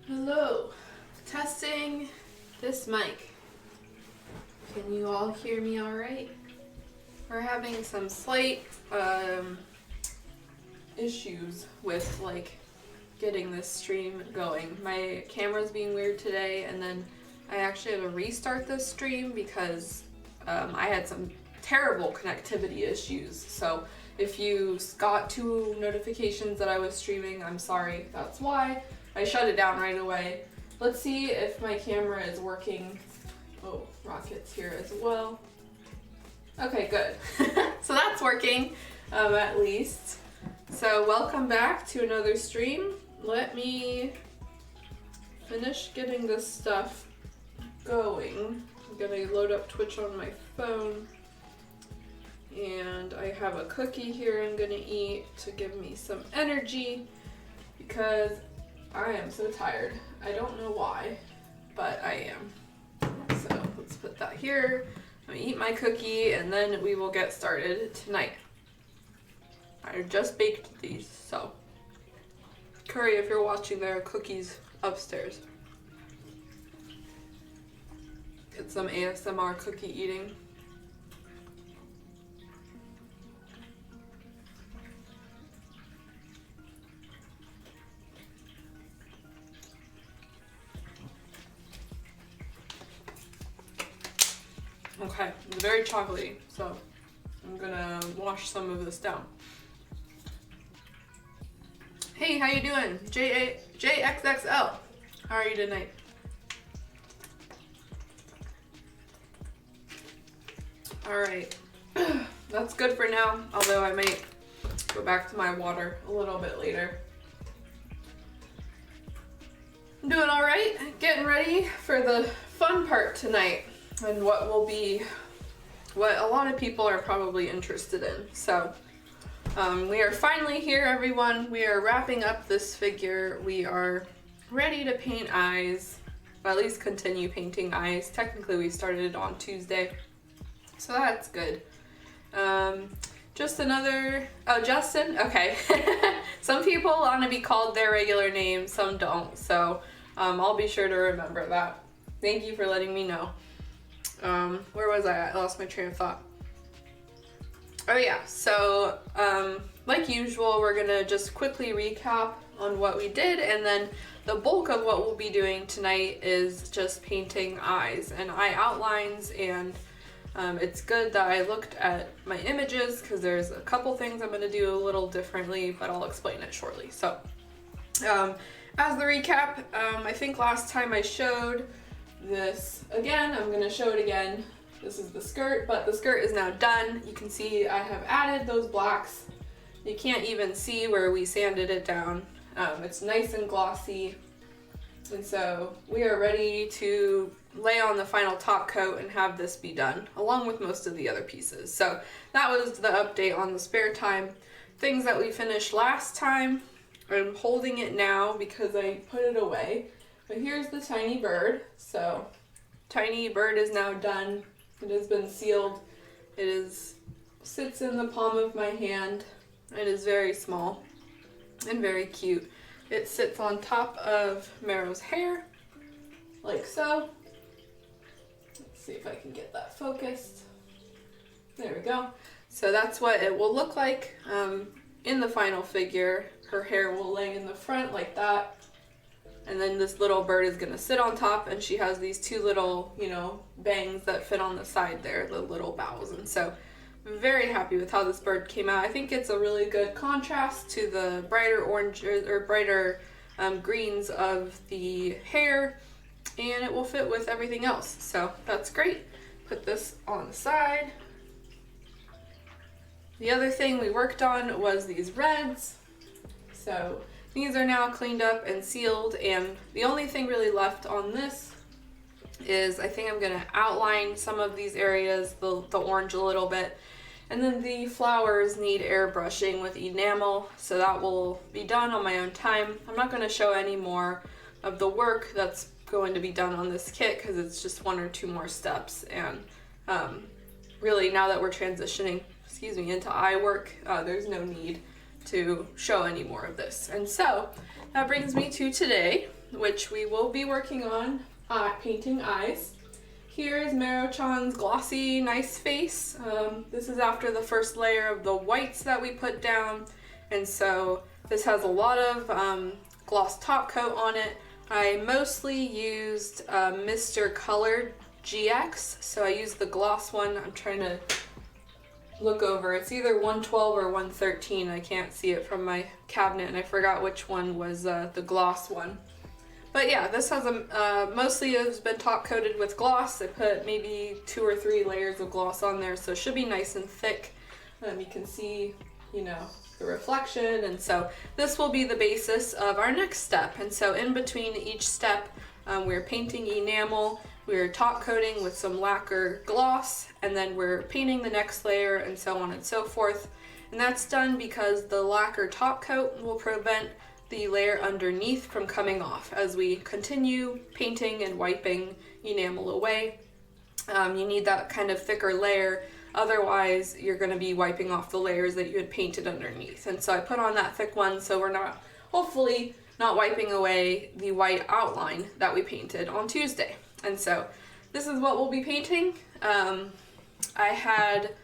Hello, testing this mic. Can you all hear me all right? We're having some slight issues with getting this stream going. My camera's being weird today, and then I actually had to restart this stream because I had some terrible connectivity issues. So if you got 2 notifications that I was streaming, I'm sorry, that's why. I shut it down right away. Let's see if my camera is working. Oh, Rocket's here as well. Okay, good. So that's working, at least. So welcome back to another stream. Let me finish getting this stuff going. I'm gonna load up Twitch on my phone. And I have a cookie here I'm gonna eat to give me some energy because I am so tired. I don't know why, but I am. So let's put that here. I'm gonna eat my cookie and then we will get started tonight. I just baked these, so. Curry, if you're watching, there are cookies upstairs. Get some ASMR cookie eating. Okay, it's very chocolatey, so I'm gonna wash some of this down. Hey, how you doing? JXXL. How are you tonight? Alright, that's good for now, although I might go back to my water a little bit later. I'm doing alright, getting ready for the fun part tonight. And what will be what a lot of people are probably interested in. So we are finally here, everyone. We are wrapping up this figure. We are ready to paint eyes, or at least continue painting eyes. Technically we started on Tuesday, so that's good. Just another, oh, Justin, okay. Some people want to be called their regular name, some don't, so I'll be sure to remember that. Thank you for letting me know. Where was I at? I lost my train of thought. Oh yeah, so like usual, we're gonna just quickly recap on what we did, and then the bulk of what we'll be doing tonight is just painting eyes and eye outlines. And it's good that I looked at my images because there's a couple things I'm gonna do a little differently, but I'll explain it shortly. So as the recap, I think last time I showed this again. I'm gonna show it again. This is the skirt, but the skirt is now done. You can see I have added those blacks. You can't even see where we sanded it down. It's nice and glossy, and so we are ready to lay on the final top coat and have this be done, along with most of the other pieces. So that was the update on the spare time. Things that we finished last time. I'm holding it now because I put it away. But here's the tiny bird. So, tiny bird is now done. It has been sealed. It sits in the palm of my hand. It is very small and very cute. It sits on top of Mero's hair, like so. Let's see if I can get that focused. There we go. So that's what it will look like in the final figure. Her hair will lay in the front like that. And then this little bird is gonna sit on top, and she has these 2 little, bangs that fit on the side there, the little bows. And so I'm very happy with how this bird came out. I think it's a really good contrast to the brighter oranges or brighter greens of the hair, and it will fit with everything else. So that's great. Put this on the side. The other thing we worked on was these reds. So these are now cleaned up and sealed, and the only thing really left on this is I think I'm going to outline some of these areas, the orange a little bit, and then the flowers need airbrushing with enamel, so that will be done on my own time. I'm not going to show any more of the work that's going to be done on this kit because it's just 1 or 2 more steps, and really now that we're transitioning, into eye work, there's no need to show any more of this. And so that brings me to today. which we will be working on painting eyes. Here is Mero-chan's glossy, nice face. This is after the first layer of the whites that we put down, and so this has a lot of gloss top coat on it. I mostly used Mr. Colored GX, so I used the gloss one. I'm trying to look over. It's either 112 or 113. I can't see it from my cabinet, and I forgot which one was the gloss one. But yeah, this has mostly has been top coated with gloss. I put maybe 2 or 3 layers of gloss on there, so it should be nice and thick. You can see, you know, the reflection, and so this will be the basis of our next step. And so in between each step, we're painting enamel, we're top coating with some lacquer gloss, and then we're painting the next layer, and so on and so forth. And that's done because the lacquer top coat will prevent the layer underneath from coming off as we continue painting and wiping enamel away. You need that kind of thicker layer, otherwise you're going to be wiping off the layers that you had painted underneath. And so I put on that thick one so we're not, hopefully, not wiping away the white outline that we painted on Tuesday. And so this is what we'll be painting. I had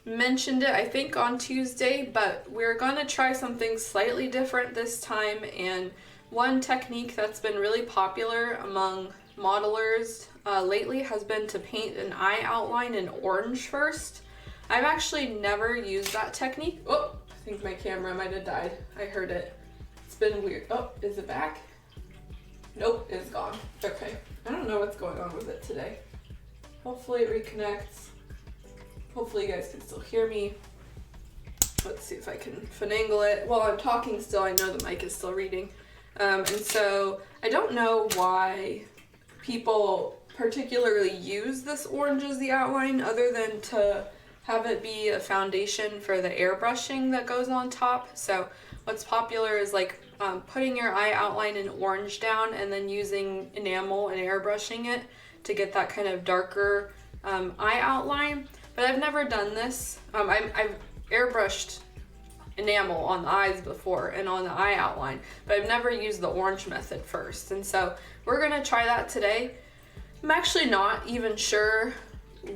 mentioned it, I think, on Tuesday, but we're gonna try something slightly different this time. And one technique that's been really popular among modelers lately has been to paint an eye outline in orange first. I've actually never used that technique. Oh, I think my camera might have died. I heard it. It's been weird. Oh, is it back? Nope, it's gone. Okay. I don't know what's going on with it today. Hopefully it reconnects. Hopefully you guys can still hear me. Let's see if I can finagle it. While I'm talking still, I know the mic is still reading. And so I don't know why people particularly use this orange as the outline, other than to have it be a foundation for the airbrushing that goes on top. So what's popular is like putting your eye outline in orange down and then using enamel and airbrushing it to get that kind of darker eye outline. But I've never done this. I've airbrushed enamel on the eyes before and on the eye outline, but I've never used the orange method first. And so we're gonna try that today. I'm actually not even sure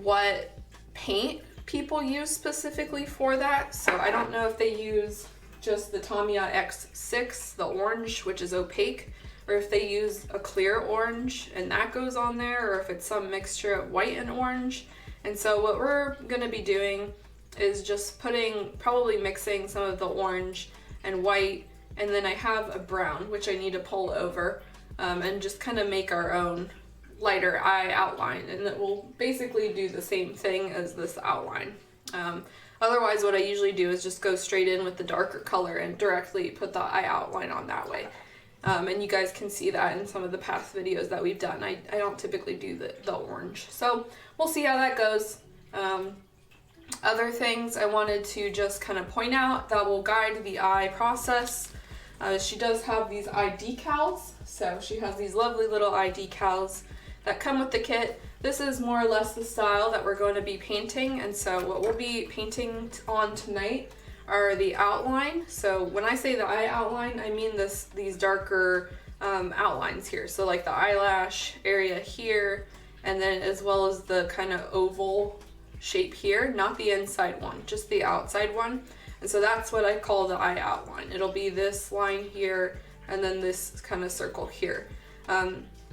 what paint people use specifically for that. So I don't know if they use just the Tamiya X6, the orange, which is opaque, or if they use a clear orange and that goes on there, or if it's some mixture of white and orange. And so what we're gonna be doing is just probably mixing some of the orange and white, and then I have a brown, which I need to pull over, and just kind of make our own lighter eye outline, and it will basically do the same thing as this outline. Otherwise, what I usually do is just go straight in with the darker color and directly put the eye outline on that way. And you guys can see that in some of the past videos that we've done. I don't typically do the orange. So we'll see how that goes. Other things I wanted to just kind of point out that will guide the eye process. She does have these eye decals. So she has these lovely little eye decals that come with the kit. This is more or less the style that we're going to be painting. And so what we'll be painting on tonight are the outline. So when I say the eye outline, I mean these darker outlines here. So like the eyelash area here, and then as well as the kind of oval shape here, not the inside one, just the outside one. And so that's what I call the eye outline. It'll be this line here, and then this kind of circle here.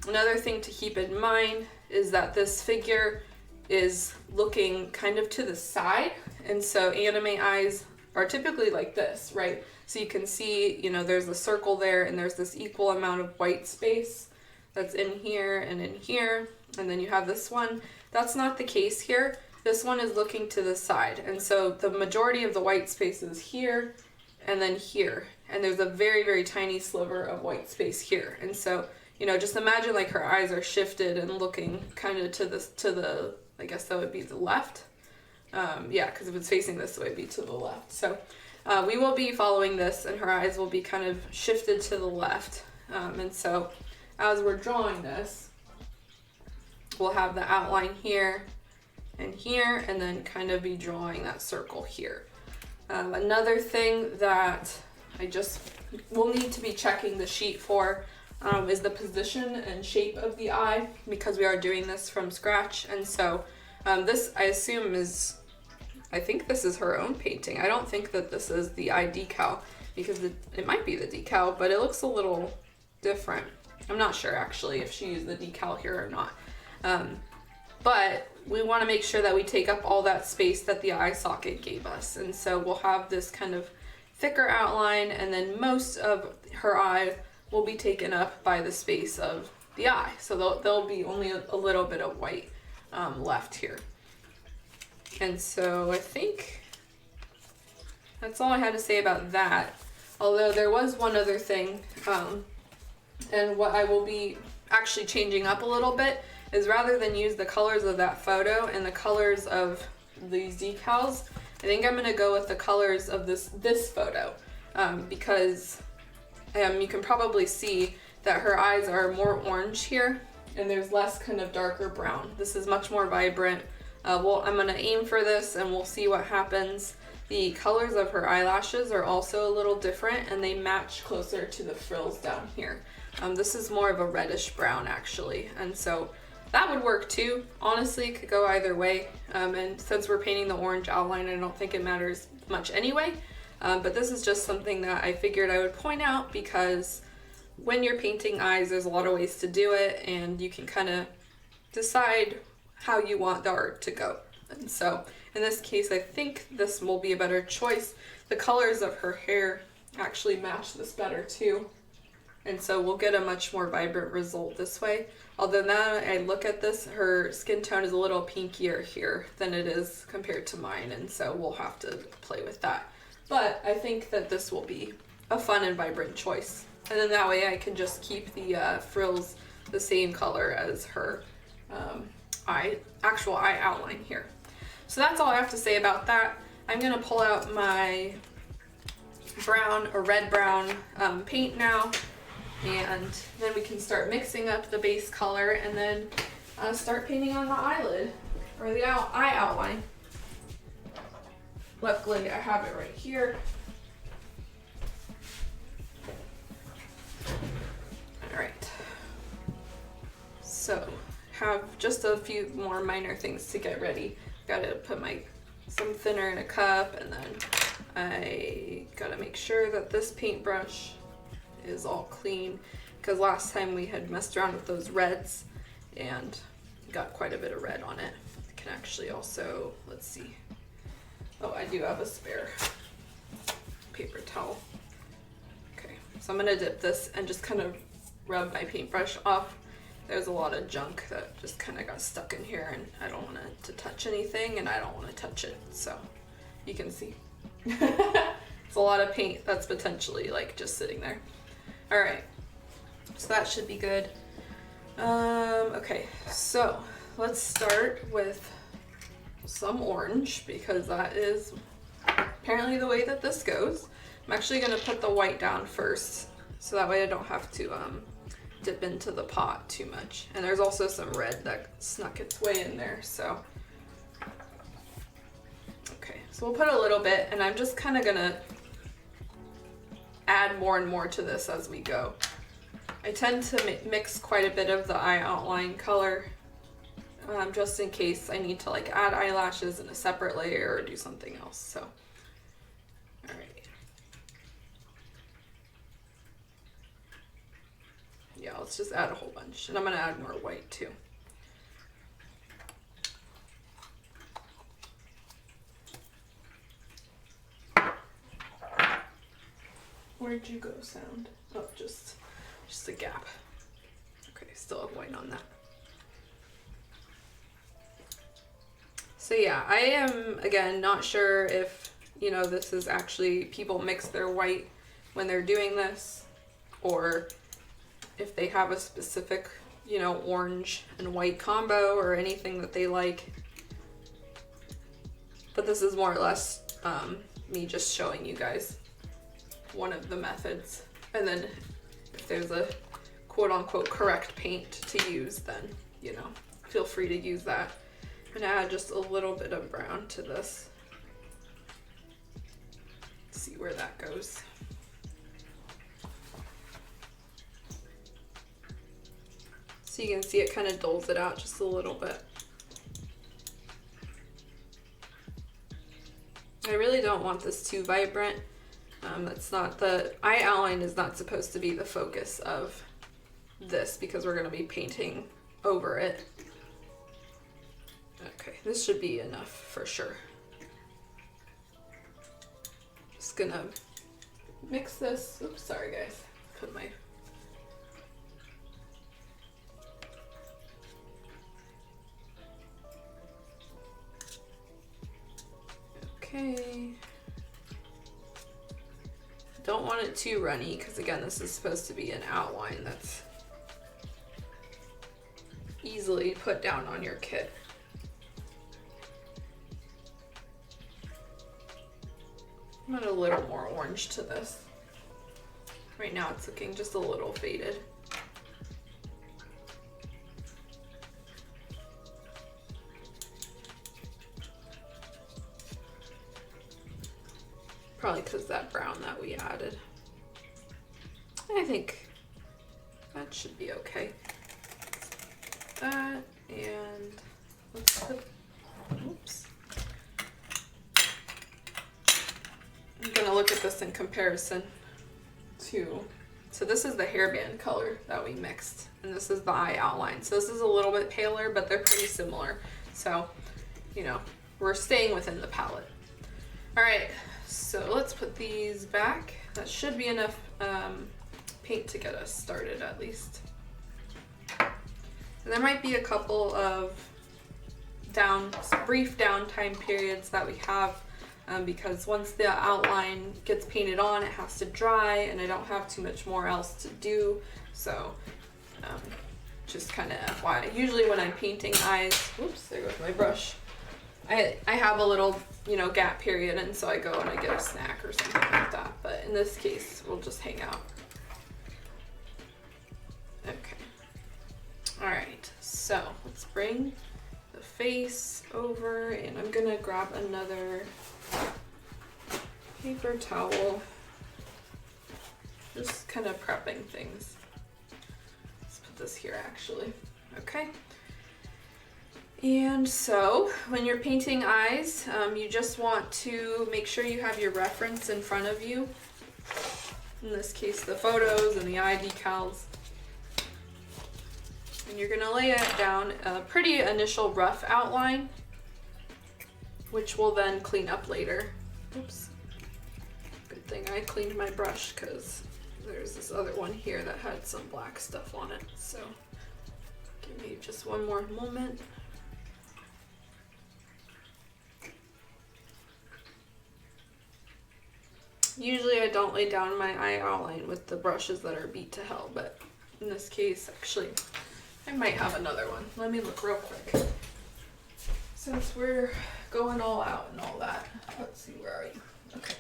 Another thing to keep in mind is that this figure is looking kind of to the side, and so anime eyes are typically like this, right? So you can see, you know, there's a circle there, and there's this equal amount of white space that's in here and in here, and then you have this one. That's not the case here. This one is looking to the side, and so the majority of the white space is here and then here, and there's a very, very tiny sliver of white space here. And so, you know, just imagine like her eyes are shifted and looking kind of to the, I guess that would be the left. Yeah, because if it's facing this way, it'd be to the left. So we will be following this, and her eyes will be kind of shifted to the left. And so as we're drawing this, we'll have the outline here and here, and then kind of be drawing that circle here. Another thing that I just will need to be checking the sheet for is the position and shape of the eye, because we are doing this from scratch. And so this, I assume, I think this is her own painting. I don't think that this is the eye decal, because it might be the decal, but it looks a little different. I'm not sure actually if she used the decal here or not. But we want to make sure that we take up all that space that the eye socket gave us. And so we'll have this kind of thicker outline, and then most of her eye will be taken up by the space of the eye. So there'll be only a little bit of white left here. And so I think that's all I had to say about that. Although there was one other thing, and what I will be actually changing up a little bit is, rather than use the colors of that photo and the colors of these decals, I think I'm gonna go with the colors of this photo, because you can probably see that her eyes are more orange here, and there's less kind of darker brown. This is much more vibrant. Well, I'm gonna aim for this and we'll see what happens. The colors of her eyelashes are also a little different, and they match closer to the frills down here. This is more of a reddish brown actually, and so that would work too. Honestly, it could go either way. And since we're painting the orange outline, I don't think it matters much anyway. But this is just something that I figured I would point out, because when you're painting eyes, there's a lot of ways to do it, and you can kind of decide how you want the art to go. And so in this case, I think this will be a better choice. The colors of her hair actually match this better too. And so we'll get a much more vibrant result this way. Although now I look at this, her skin tone is a little pinkier here than it is compared to mine. And so we'll have to play with that. But I think that this will be a fun and vibrant choice. And then that way I can just keep the frills the same color as her actual eye outline here. So that's all I have to say about that. I'm gonna pull out my brown or red brown paint now, and then we can start mixing up the base color, and then start painting on the eyelid, or the eye outline. Luckily I have it right here. All right, so have just a few more minor things to get ready. Gotta put some thinner in a cup, and then I gotta make sure that this paintbrush is all clean, because last time we had messed around with those reds and got quite a bit of red on it. I can actually also, let's see. Oh, I do have a spare paper towel. Okay, so I'm gonna dip this and just kind of rub my paintbrush off. There's a lot of junk that just kind of got stuck in here, and I don't want it to touch anything, and I don't want to touch it, so you can see. It's a lot of paint that's potentially like just sitting there. All right, so that should be good. Okay, so let's start with some orange, because that is apparently the way that this goes. I'm actually gonna put the white down first, so that way I don't have to dip into the pot too much. And there's also some red that snuck its way in there, so. Okay, so we'll put a little bit, and I'm just kind of gonna add more and more to this as we go. I tend to mix quite a bit of the eye outline color, just in case I need to like add eyelashes in a separate layer or do something else, so. All right. Yeah, let's just add a whole bunch, and I'm gonna add more white too. Where'd you go, sound? Oh, just a gap. Okay, still have white on that. So yeah, I am, again, not sure if, you know, this is actually, people mix their white when they're doing this, or if they have a specific, you know, orange and white combo or anything that they like. But this is more or less me just showing you guys one of the methods. And then if there's a quote unquote correct paint to use, then, you know, feel free to use that. I'm gonna add just a little bit of brown to this. See where that goes. So you can see it kind of dulls it out just a little bit. I really don't want this too vibrant. That's not the eye outline is not supposed to be the focus of this because we're going to be painting over it. Okay, this should be enough for sure. Just gonna mix this. Oops, sorry guys. Put my okay. Don't want it too runny because again, this is supposed to be an outline that's easily put down on your kit. I'm gonna add a little more orange to this. Right now it's looking just a little faded. Probably because that brown that we added. I think that should be okay. That and let's put, oops. I'm gonna look at this in comparison to, so this is the hairband color that we mixed and this is the eye outline. So this is a little bit paler, but they're pretty similar. So, you know, we're staying within the palette. All right, so let's put these back. That should be enough paint to get us started at least. And there might be a couple of brief downtime periods that we have because once the outline gets painted on, it has to dry and I don't have too much more else to do. So just kind of FYI. Usually when I'm painting eyes, whoops, there goes my brush. I have a little, you know, gap period and so I go and I get a snack or something like that. But in this case, we'll just hang out. Okay. All right, so let's bring the face over and I'm gonna grab another paper towel. Just kind of prepping things. Let's put this here actually. Okay. And so when you're painting eyes, you just want to make sure you have your reference in front of you. In this case, the photos and the eye decals. And you're gonna lay it down a pretty initial rough outline, which we'll then clean up later. Oops. Good thing I cleaned my brush because there's this other one here that had some black stuff on it. So give me just one more moment. Usually I don't lay down my eye outline with the brushes that are beat to hell, but in this case, actually, I might have another one. Let me look real quick. Since we're going all out and all that, let's see, where are you? Okay,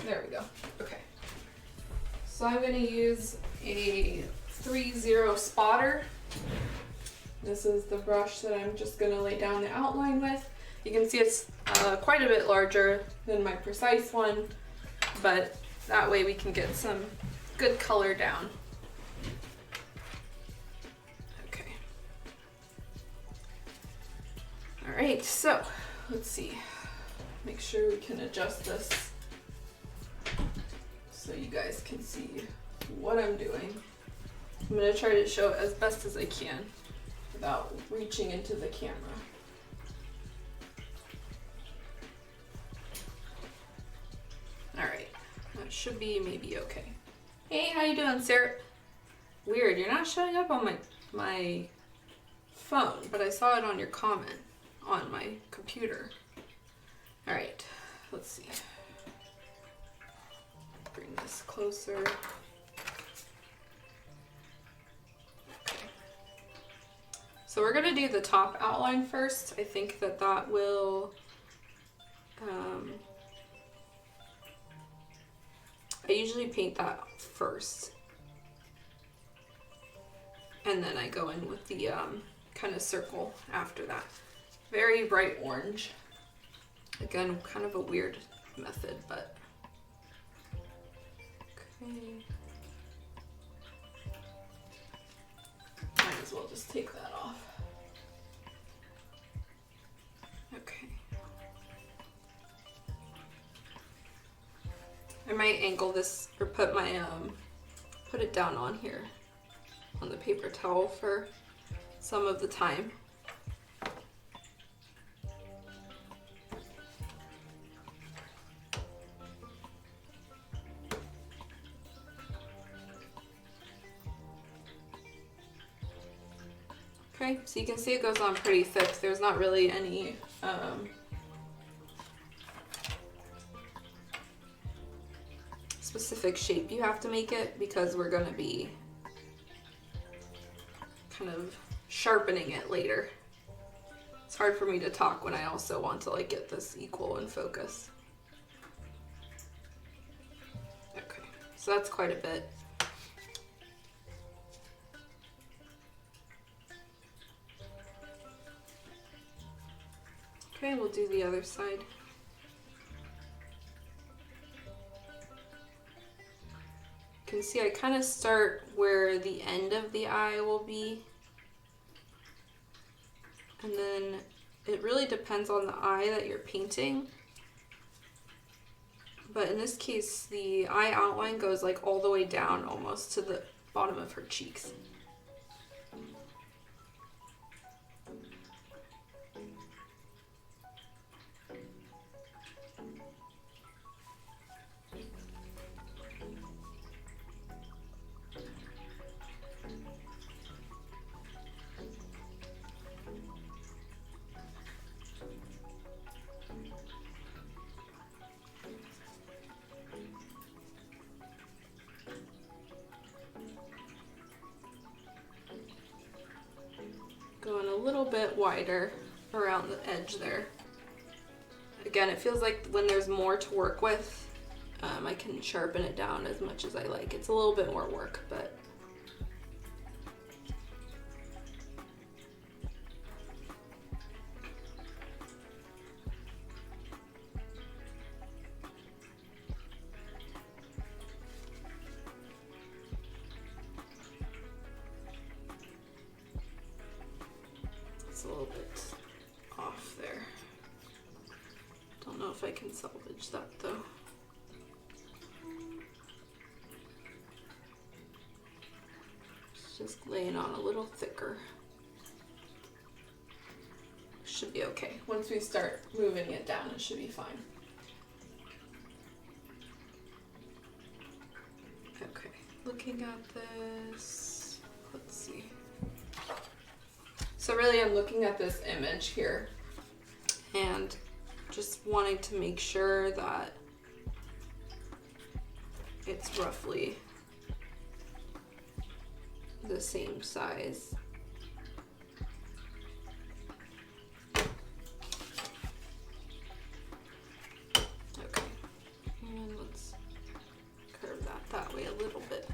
there we go. Okay, so I'm gonna use a 3-0 spotter. This is the brush that I'm just gonna lay down the outline with. You can see it's quite a bit larger than my precise one, but that way we can get some good color down. Okay. All right, so let's see. Make sure we can adjust this so you guys can see what I'm doing. I'm gonna try to show it as best as I can without reaching into the camera. All right, that should be maybe okay. Hey, how you doing, Sarah? Weird, you're not showing up on my phone, but I saw it on your comment on my computer. All right, let's see. Bring this closer. Okay. So we're gonna do the top outline first. I think that will, I usually paint that first. And then I go in with the kind of circle after that. Very bright orange. Again, kind of a weird method, but okay. Might as well I'll just take that off. Okay. I might angle this or put my put it down on here on the paper towel for some of the time. Okay, so you can see it goes on pretty thick. There's not really any specific shape you have to make it, because we're gonna be kind of sharpening it later. It's hard for me to talk when I also want to like get this equal in focus. Okay, so that's quite a bit. Okay, we'll do the other side. You can see I kind of start where the end of the eye will be. And then it really depends on the eye that you're painting. But in this case, the eye outline goes like all the way down almost to the bottom of her cheeks. Going a little bit wider around the edge there. Again, it feels like when there's more to work with, I can sharpen it down as much as I like. It's a little bit more work, but it's a little bit off there. Don't know if I can salvage that though. It's just laying on a little thicker. Should be okay. Once we start moving it down, it should be fine. Okay, looking at this, let's see. So really I'm looking at this image here and just wanting to make sure that it's roughly the same size. Okay, and let's curve that way a little bit.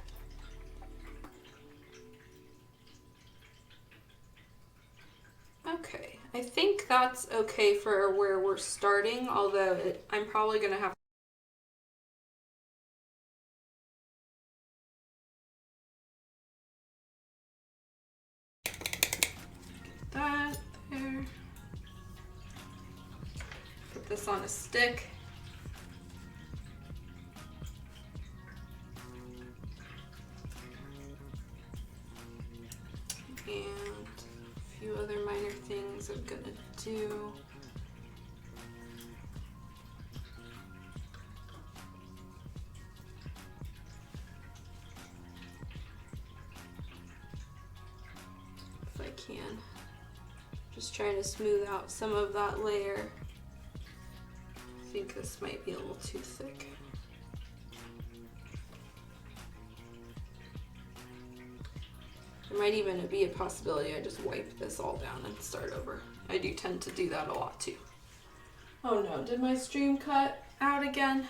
Okay, I think that's okay for where we're starting, although I'm probably gonna have that there. Put this on a stick. And a few other minor things I'm gonna do. If I can. Just trying to smooth out some of that layer. I think this might be a little too thick. There might even be a possibility I just wipe this all down and start over. I do tend to do that a lot too. Oh no, did my stream cut out again?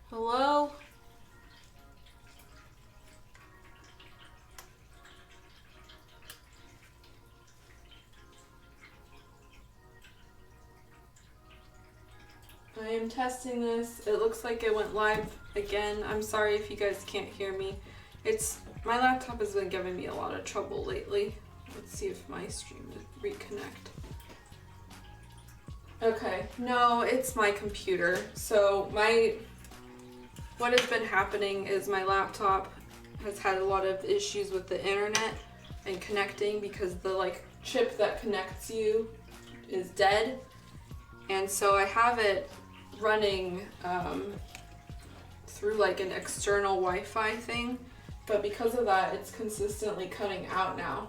Hello? I am testing this. It looks like it went live again. I'm sorry if you guys can't hear me. My laptop has been giving me a lot of trouble lately. Let's see if my stream did reconnect. Okay, no, it's my computer. So what has been happening is my laptop has had a lot of issues with the internet and connecting because the chip that connects you is dead. And so I have it running through an external Wi-Fi thing, but because of that it's consistently cutting out now.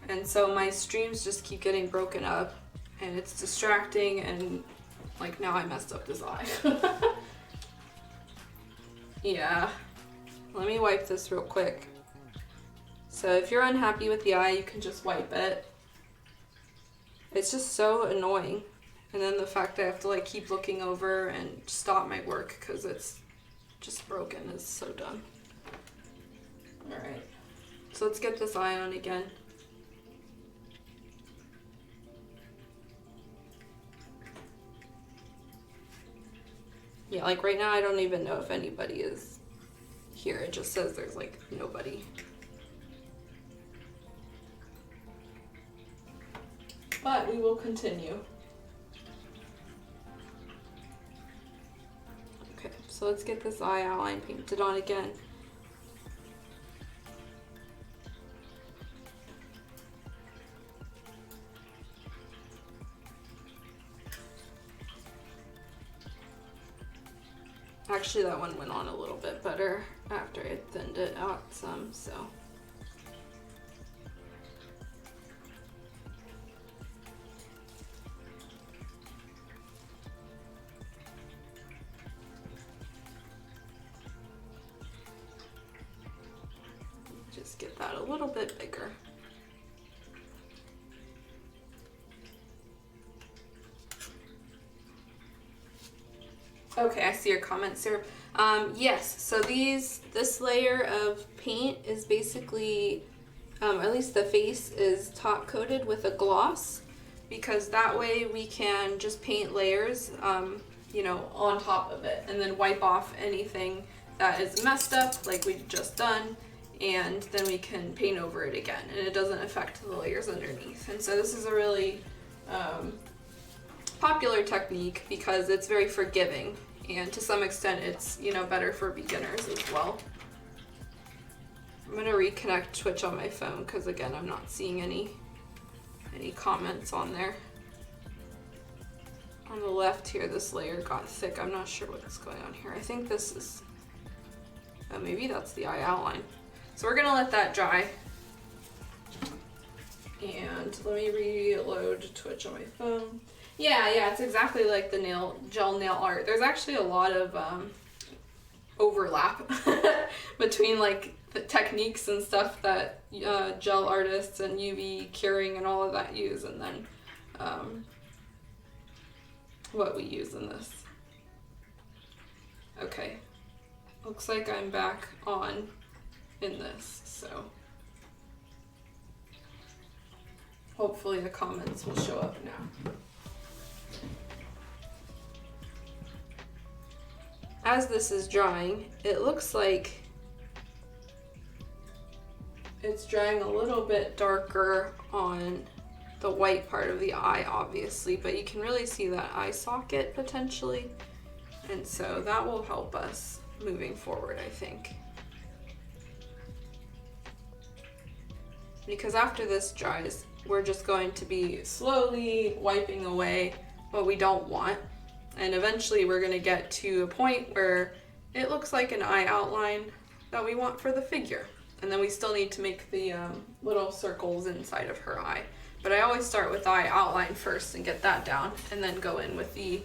And so my streams just keep getting broken up and it's distracting, and now I messed up this eye. Yeah, let me wipe this real quick. So if you're unhappy with the eye, you can just wipe it. It's just so annoying. And then the fact I have to keep looking over and stop my work because it's just broken is so dumb. Alright, so let's get this eye on again. Yeah, right now I don't even know if anybody is here. It just says there's nobody. But we will continue. Okay, so let's get this eye outline painted on again. Actually, that one went on a little bit better after I thinned it out some, so. Just get that a little bit bigger. Okay, I see your comments, Sarah. Yes, so this layer of paint is basically, at least the face is top coated with a gloss, because that way we can just paint layers, on top of it, and then wipe off anything that is messed up, like we've just done, and then we can paint over it again, and it doesn't affect the layers underneath. And so this is a really popular technique because it's very forgiving, and to some extent it's better for beginners as well. I'm gonna reconnect Twitch on my phone because again I'm not seeing any comments on there. On the left here, this layer got thick. I'm not sure what's going on here. I think this is, maybe that's the eye outline. So we're gonna let that dry. And let me reload Twitch on my phone. Yeah, it's exactly like the gel nail art. There's actually a lot of overlap between the techniques and stuff that gel artists and UV curing and all of that use, and then what we use in this. Okay, looks like I'm back on in this, so hopefully the comments will show up now. As this is drying, it looks like it's drying a little bit darker on the white part of the eye, obviously, but you can really see that eye socket potentially, and so that will help us moving forward, I think. Because after this dries, we're just going to be slowly wiping away what we don't want, and eventually we're going to get to a point where it looks like an eye outline that we want for the figure. And then we still need to make the little circles inside of her eye. But I always start with eye outline first and get that down, and then go in with the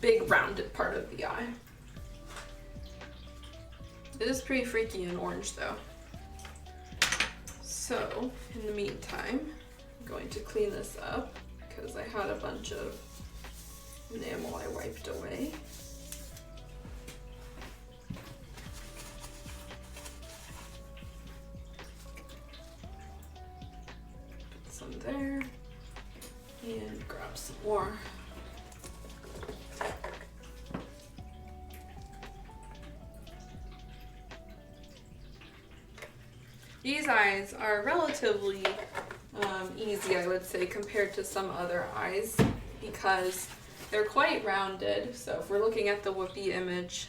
big rounded part of the eye. It is pretty freaky and orange though. So in the meantime, I'm going to clean this up because I had a bunch of enamel I wiped away. Put some there and grab some more. These eyes are relatively easy, I would say, compared to some other eyes because they're quite rounded. So if we're looking at the Whoopi image,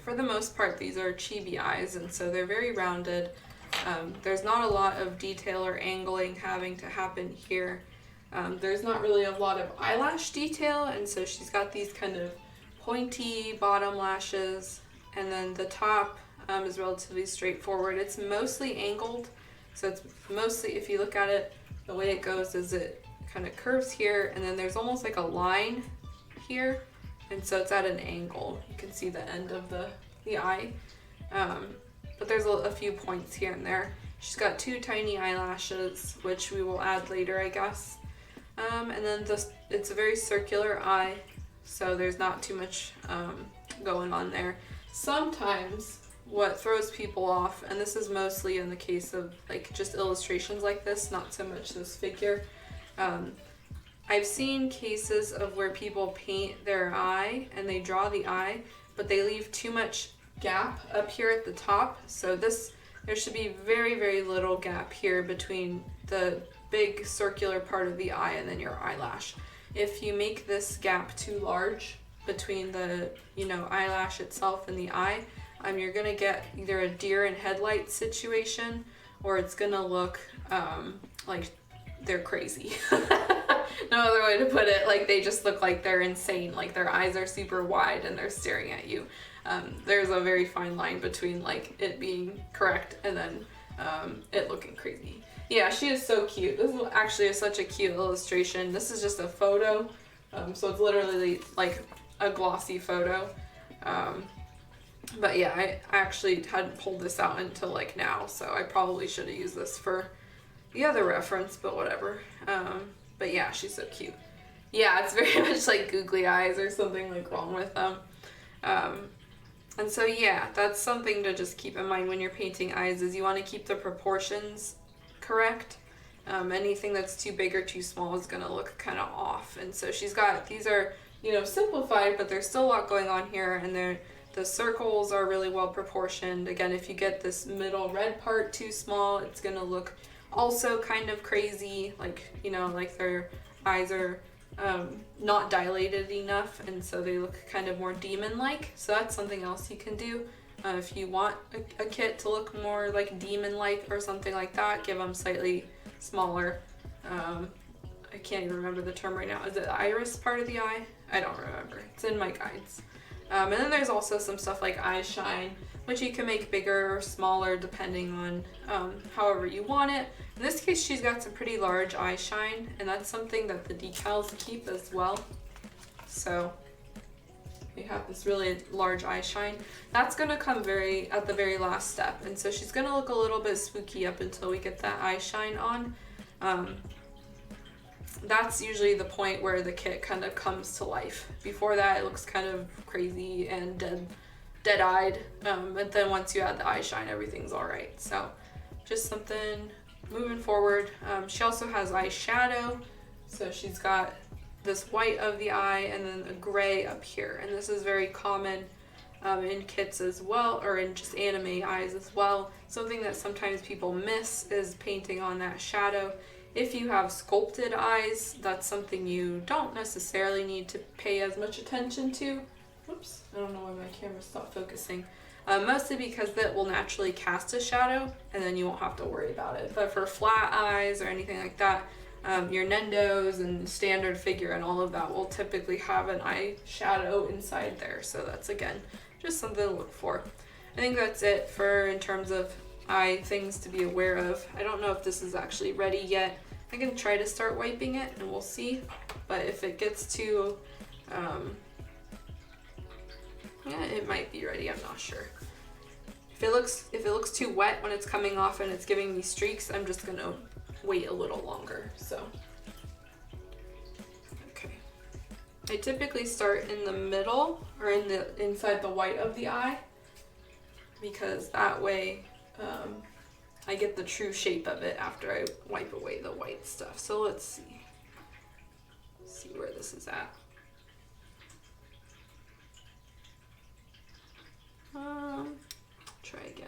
for the most part, these are chibi eyes, and so they're very rounded. There's not a lot of detail or angling having to happen here. There's not really a lot of eyelash detail, and so she's got these kind of pointy bottom lashes, and then the top is relatively straightforward. It's mostly angled, so it's mostly, if you look at it, the way it goes is it kind of curves here, and then there's almost like a line here, and so it's at an angle. You can see the end of the eye, but there's a few points here and there. She's got 2 tiny eyelashes, which we will add later, I guess. And then it's a very circular eye, so there's not too much going on there. Sometimes what throws people off, and this is mostly in the case of like just illustrations like this, not so much this figure. I've seen cases of where people paint their eye and they draw the eye, but they leave too much gap up here at the top. So there should be very, very little gap here between the big circular part of the eye and then your eyelash. If you make this gap too large between the, eyelash itself and the eye, you're gonna get either a deer in headlights situation, or it's gonna look like they're crazy. No other way to put it. Like they just look like they're insane. Like their eyes are super wide and they're staring at you. There's a very fine line between like it being correct and then it looking crazy. Yeah, she is so cute. This is actually such a cute illustration. This is just a photo, so it's literally like a glossy photo. But yeah, I actually hadn't pulled this out until like now, so I probably should have used this for the other reference, but whatever. But yeah, she's so cute. Yeah, it's very much like googly eyes or something like wrong with them. And so yeah, that's something to just keep in mind when you're painting eyes, is you want to keep the proportions correct. Anything that's too big or too small is going to look kind of off. And so she's got, these are, simplified, but there's still a lot going on here, and the circles are really well proportioned. Again, if you get this middle red part too small, it's going to look also kind of crazy, like, like their eyes are not dilated enough, and so they look kind of more demon-like. So that's something else you can do. If you want a kit to look more like demon-like or something like that, give them slightly smaller, I can't even remember the term right now. Is it the iris part of the eye? I don't remember. It's in my guides. And then there's also some stuff like eye shine, which you can make bigger or smaller depending on however you want it. In this case, she's got some pretty large eye shine, and that's something that the decals keep as well. So we have this really large eye shine. That's going to come at the very last step, and so she's going to look a little bit spooky up until we get that eye shine on. That's usually the point where the kit kind of comes to life. Before that, it looks kind of crazy and dead-eyed, but then once you add the eye shine, everything's all right. So just something moving forward. She also has eyeshadow, so she's got this white of the eye and then a gray up here, and this is very common in kits as well, or in just anime eyes as well. Something that sometimes people miss is painting on that shadow. If you have sculpted eyes, that's something you don't necessarily need to pay as much attention to. Whoops, I don't know why my camera stopped focusing. Mostly because that will naturally cast a shadow, and then you won't have to worry about it. But for flat eyes or anything like that, your Nendos and standard figure and all of that will typically have an eye shadow inside there. So that's, again, just something to look for. I think that's it in terms of eye things to be aware of. I don't know if this is actually ready yet. I can try to start wiping it and we'll see. But if it gets too, yeah, it might be ready, I'm not sure. If it looks too wet when it's coming off and it's giving me streaks, I'm just gonna wait a little longer. So, okay. I typically start in the middle or inside the white of the eye, because that way I get the true shape of it after I wipe away the white stuff. So let's see where this is at. Try again.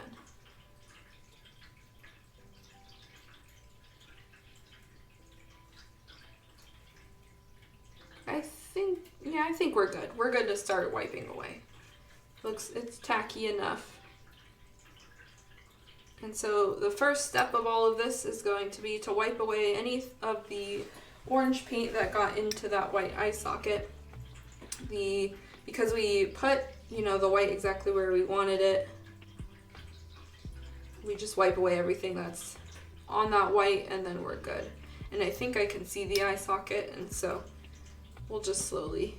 think we're good. We're good to start wiping away. It's tacky enough. And so the first step of all of this is going to be to wipe away any of the orange paint that got into that white eye socket. Because we put, you know, the white exactly where we wanted it, we just wipe away everything that's on that white and then we're good. And I think I can see the eye socket, and so we'll just slowly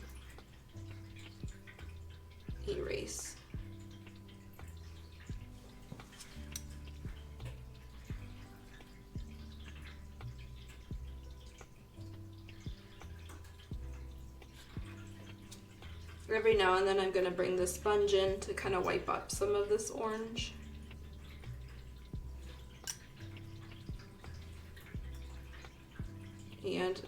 erase. Every now and then I'm going to bring the sponge in to kind of wipe up some of this orange. And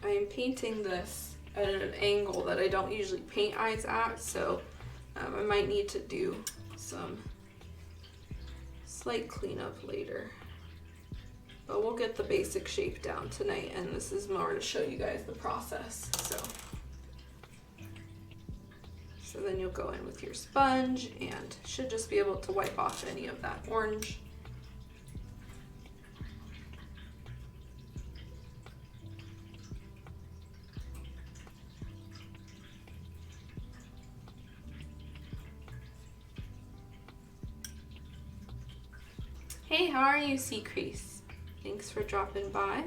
I am painting this at an angle that I don't usually paint eyes at, so I might need to do some slight cleanup later. But we'll get the basic shape down tonight, and this is more to show you guys the process. So then you'll go in with your sponge and should just be able to wipe off any of that orange. Hey, how are you, Sea Crease? Thanks for dropping by.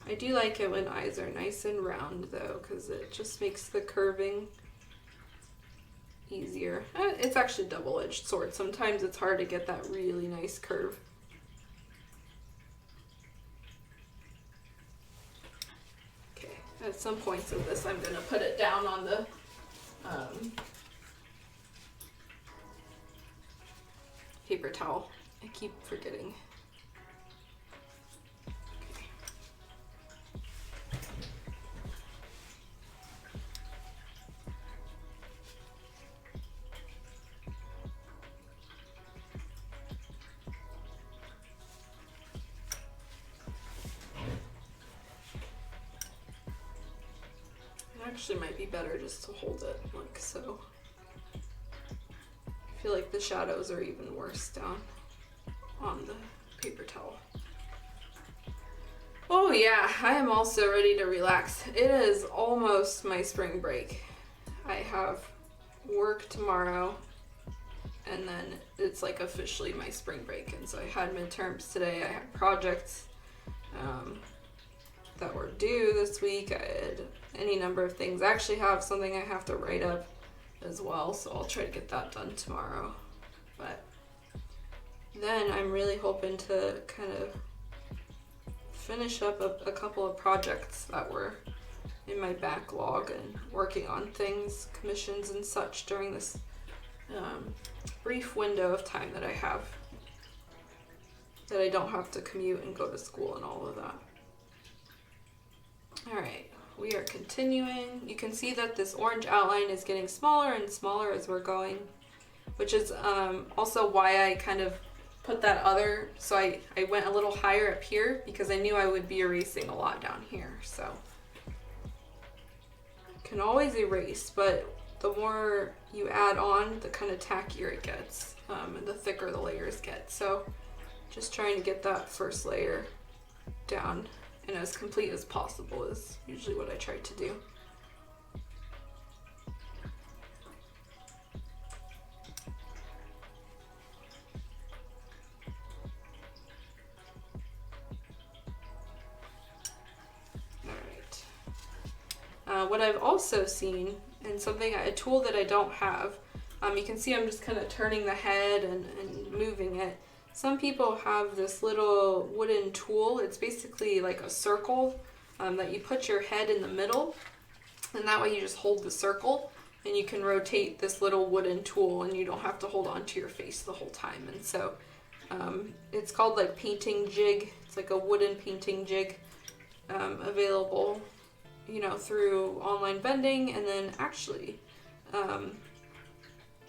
I do like it when eyes are nice and round though, because it just makes the curving easier. It's actually a double-edged sword. Sometimes it's hard to get that really nice curve. Okay, at some points of this I'm going to put it down on the paper towel. I keep forgetting. Actually might be better just to hold it like so. I feel like the shadows are even worse down on the paper towel. Oh yeah, I am also ready to relax. It is almost my spring break. I have work tomorrow and then it's like officially my spring break. And so I had midterms today, I had projects that were due this week. I had any number of things. I actually have something I have to write up as well, so I'll try to get that done tomorrow. But then I'm really hoping to kind of finish up a couple of projects that were in my backlog and working on things, commissions and such during this brief window of time that I have, that I don't have to commute and go to school and all of that. All right, we are continuing. You can see that this orange outline is getting smaller and smaller as we're going, which is also why I kind of put that other, so I went a little higher up here because I knew I would be erasing a lot down here. So you can always erase, but the more you add on, the kind of tackier it gets, and the thicker the layers get. So just trying to get that first layer down and as complete as possible is usually what I try to do. What I've also seen, and a tool that I don't have, you can see I'm just kind of turning the head and moving it. Some people have this little wooden tool. It's basically like a circle that you put your head in the middle, and that way you just hold the circle and you can rotate this little wooden tool and you don't have to hold on to your face the whole time. And so it's called like painting jig. It's like a wooden painting jig available, you know, through online vending. And then actually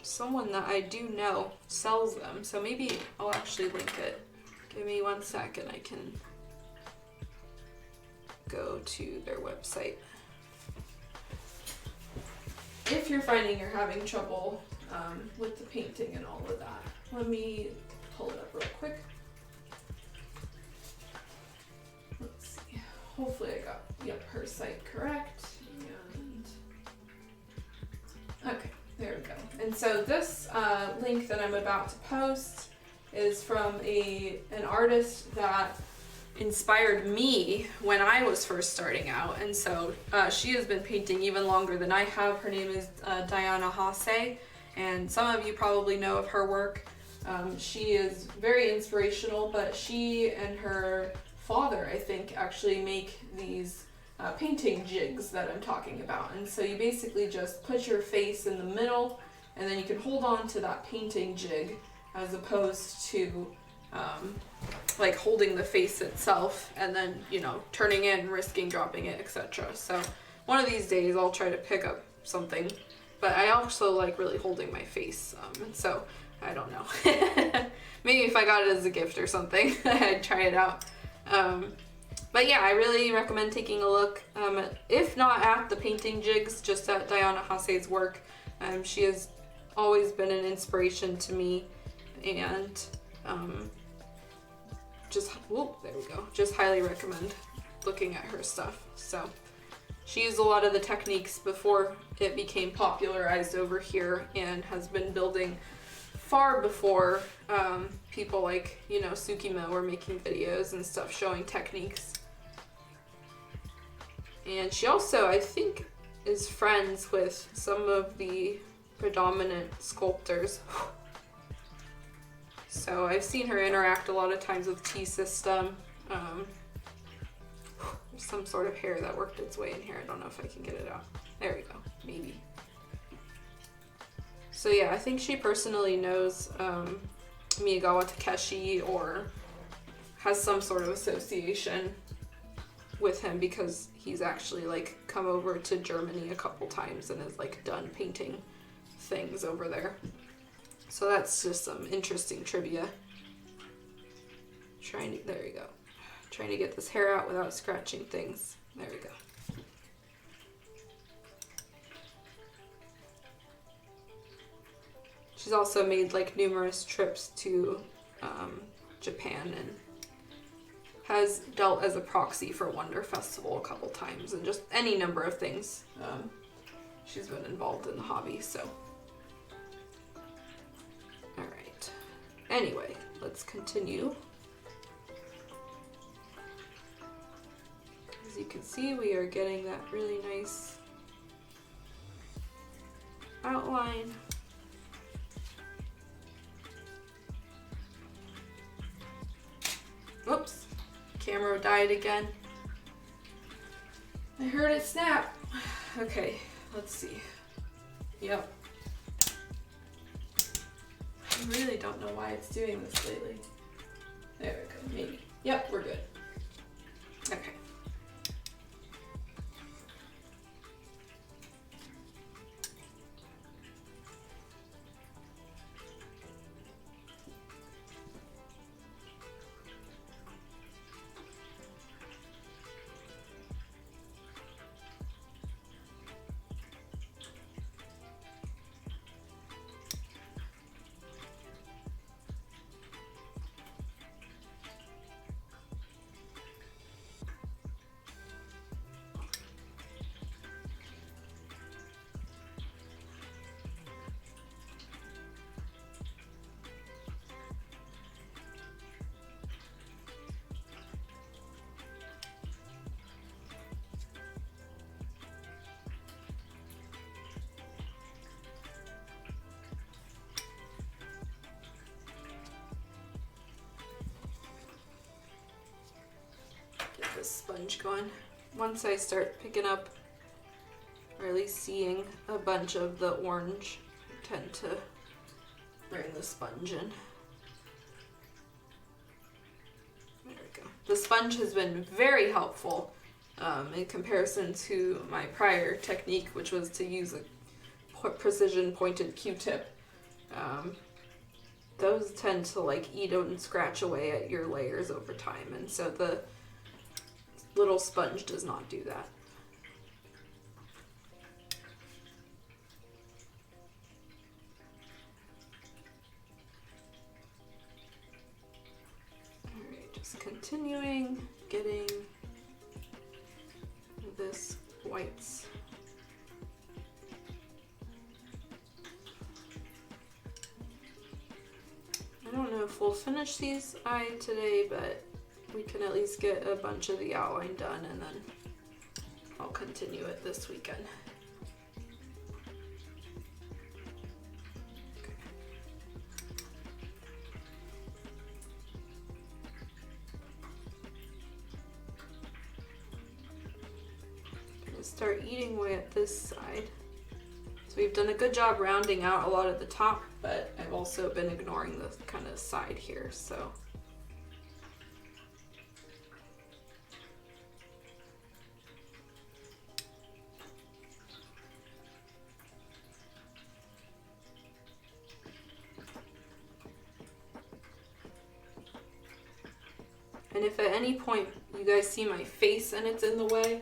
someone that I do know sells them, so maybe I'll actually link it Give me 1 second, I can go to their website. If you're finding you're having trouble with the painting and all of that, let me pull it up real quick. Let's see. Hopefully I got her site correct. And okay, there we go. And so this link that I'm about to post is from an artist that inspired me when I was first starting out, and so she has been painting even longer than I have. Her name is Diana Hase, and some of you probably know of her work. She is very inspirational, but she and her father, I think, actually make these painting jigs that I'm talking about. And so you basically just put your face in the middle, and then you can hold on to that painting jig as opposed to like holding the face itself and then, you know, turning in, risking dropping it, etc. So one of these days I'll try to pick up something, but I also like really holding my face, and so I don't know. Maybe if I got it as a gift or something, I'd try it out. But yeah, I really recommend taking a look, if not at the painting jigs, just at Diana Hase's work. She has always been an inspiration to me, and there we go. Just highly recommend looking at her stuff. So she used a lot of the techniques before it became popularized over here, and has been building far before people like, you know, Tsukimo were making videos and stuff showing techniques. And she also, I think, is friends with some of the predominant sculptors. So I've seen her interact a lot of times with T-System. There's some sort of hair that worked its way in here. I don't know if I can get it out. There we go, maybe. So yeah, I think she personally knows Miyagawa Takeshi, or has some sort of association with him, because he's actually like come over to Germany a couple times and has like done painting things over there. So that's just some interesting trivia. There you go. Trying to get this hair out without scratching things. There we go. She's also made like numerous trips to Japan, and has dealt as a proxy for Wonder Festival a couple times, and just any number of things. She's been involved in the hobby, so. Alright. Anyway, let's continue. As you can see, we are getting that really nice outline. Whoops, camera died again. I heard it snap. Okay, let's see. Yep. I really don't know why it's doing this lately. There we go, maybe. Yep, we're good. Okay. Sponge going. Once I start picking up, or at least seeing, a bunch of the orange, I tend to bring the sponge in. There we go. The sponge has been very helpful in comparison to my prior technique, which was to use a precision pointed Q-tip. those tend to like eat and scratch away at your layers over time, and so the little sponge does not do that. Alright, just continuing getting this whites. I don't know if we'll finish these eye today, but we can at least get a bunch of the outline done, and then I'll continue it this weekend. Okay. I'm gonna start eating away at this side. We've done a good job rounding out a lot of the top, but I've also been ignoring the kind of side here, so. And if at any point you guys see my face and it's in the way,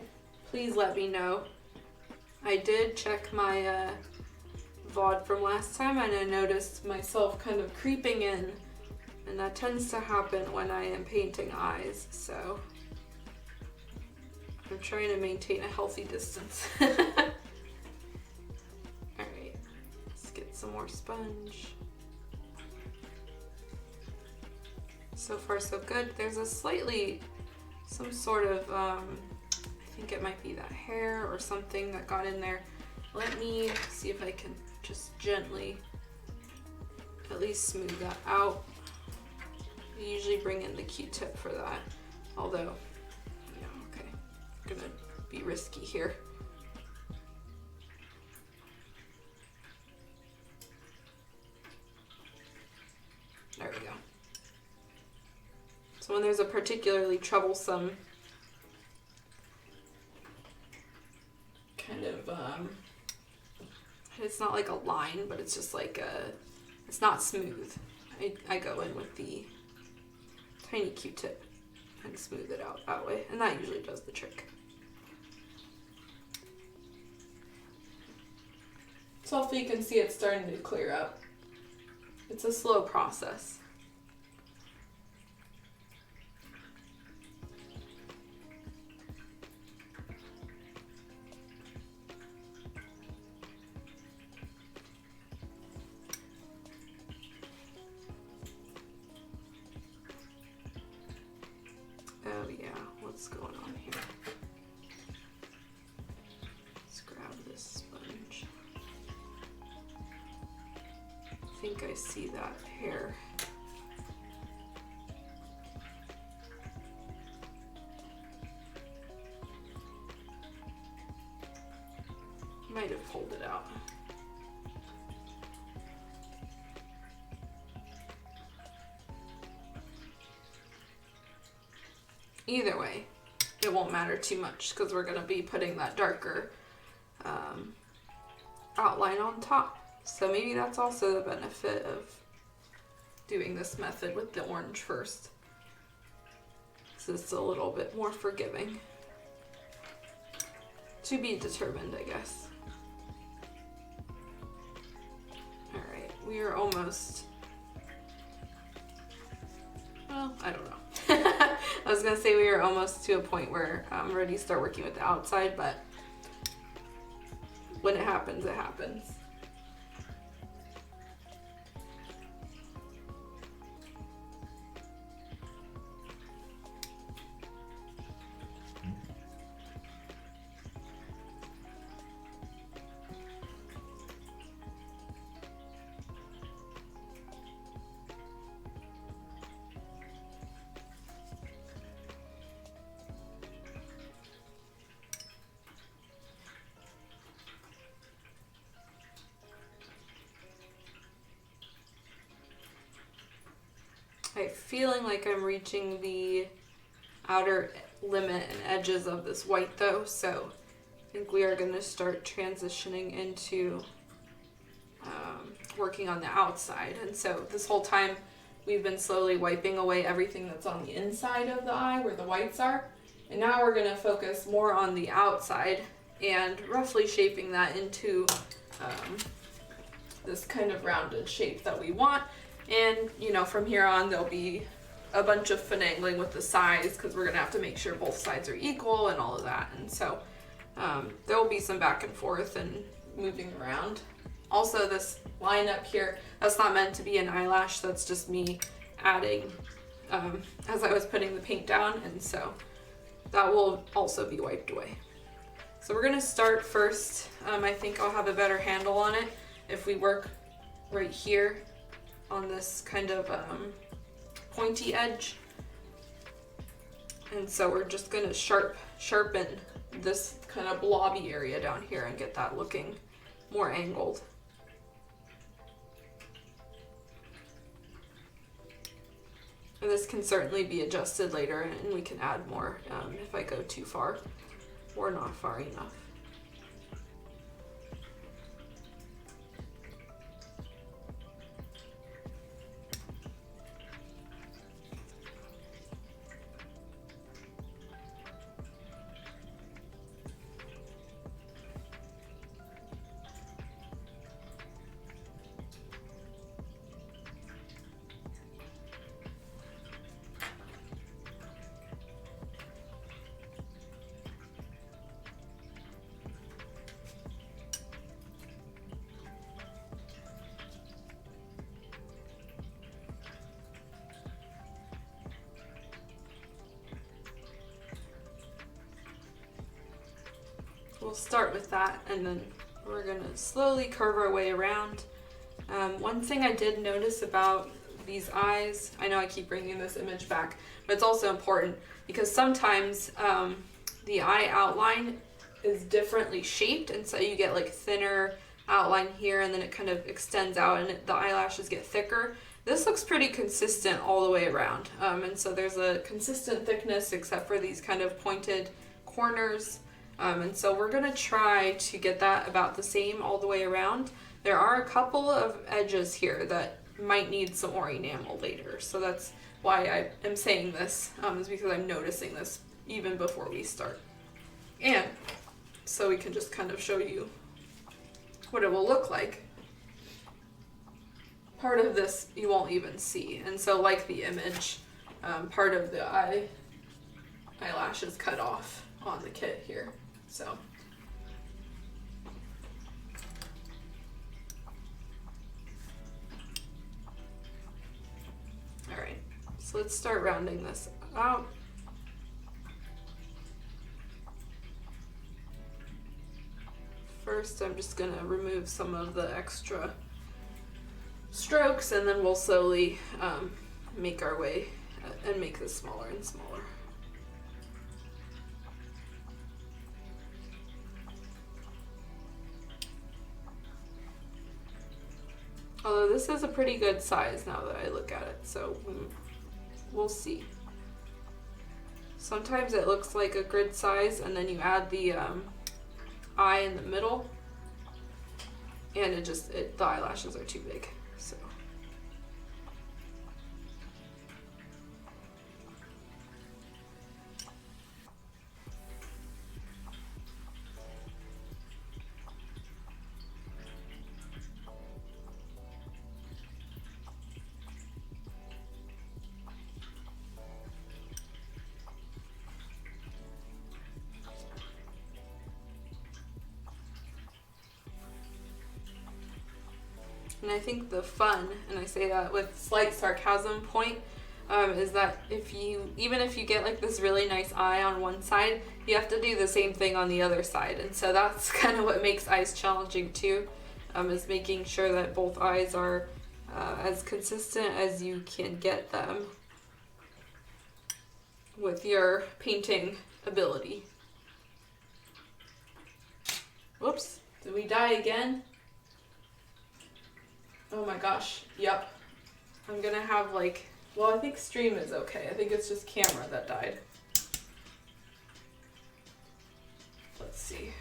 please let me know. I did check my VOD from last time, and I noticed myself kind of creeping in, and that tends to happen when I am painting eyes, so I'm trying to maintain a healthy distance. Alright, let's get some more sponge. So far so good. There's a slightly, some sort of, I think it might be that hair or something that got in there. Let me see if I can just gently at least smooth that out. I usually bring in the Q-tip for that, although, yeah, okay, I'm gonna be risky here. There we go. So when there's a particularly troublesome kind of, it's not like a line, but it's just like it's not smooth. I go in with the tiny Q-tip and smooth it out that way, and that usually does the trick. So hopefully you can see it's starting to clear up. It's a slow process. Oh yeah, what's going on here? Let's grab this sponge. I think I see that hair. Might have pulled it out. Either way, it won't matter too much because we're going to be putting that darker outline on top. So maybe that's also the benefit of doing this method with the orange first. So it's a little bit more forgiving. To be determined, I guess. Alright, we are almost... Well, I don't know. I was gonna say we are almost to a point where I'm ready to start working with the outside, but when it happens, it happens. I'm feeling like I'm reaching the outer limit and edges of this white though, so I think we are going to start transitioning into working on the outside. And so this whole time we've been slowly wiping away everything that's on the inside of the eye where the whites are. And now we're going to focus more on the outside and roughly shaping that into this kind of rounded shape that we want. And, you know, from here on there'll be a bunch of finagling with the size because we're going to have to make sure both sides are equal and all of that. And so there will be some back and forth and moving around. Also, this line up here, that's not meant to be an eyelash, that's just me adding as I was putting the paint down, and so that will also be wiped away. So we're gonna start first. I think I'll have a better handle on it if we work right here on this kind of pointy edge. And so we're just gonna sharpen this kind of blobby area down here and get that looking more angled. And this can certainly be adjusted later, and we can add more if I go too far or not far enough. We'll start with that, and then we're gonna slowly curve our way around. One thing I did notice about these eyes, I know I keep bringing this image back, but it's also important because sometimes the eye outline is differently shaped, and so you get like thinner outline here, and then it kind of extends out and the eyelashes get thicker. This looks pretty consistent all the way around, and so there's a consistent thickness except for these kind of pointed corners. And so we're gonna try to get that about the same all the way around. There are a couple of edges here that might need some more enamel later. So that's why I am saying this, is because I'm noticing this even before we start. And so we can just kind of show you what it will look like. Part of this you won't even see. And so like the image, part of the eyelash is cut off on the kit here. So all right, so let's start rounding this out. First, I'm just gonna remove some of the extra strokes, and then we'll slowly make our way and make this smaller and smaller. Although this is a pretty good size now that I look at it, so we'll see. Sometimes it looks like a grid size, and then you add the eye in the middle, and the eyelashes are too big. So and I think the fun, and I say that with slight sarcasm point, is that even if you get like this really nice eye on one side, you have to do the same thing on the other side. And so that's kind of what makes eyes challenging too, is making sure that both eyes are as consistent as you can get them with your painting ability. Whoops, did we die again? Oh my gosh, yep. I'm gonna have well, I think stream is okay. I think it's just camera that died. Let's see.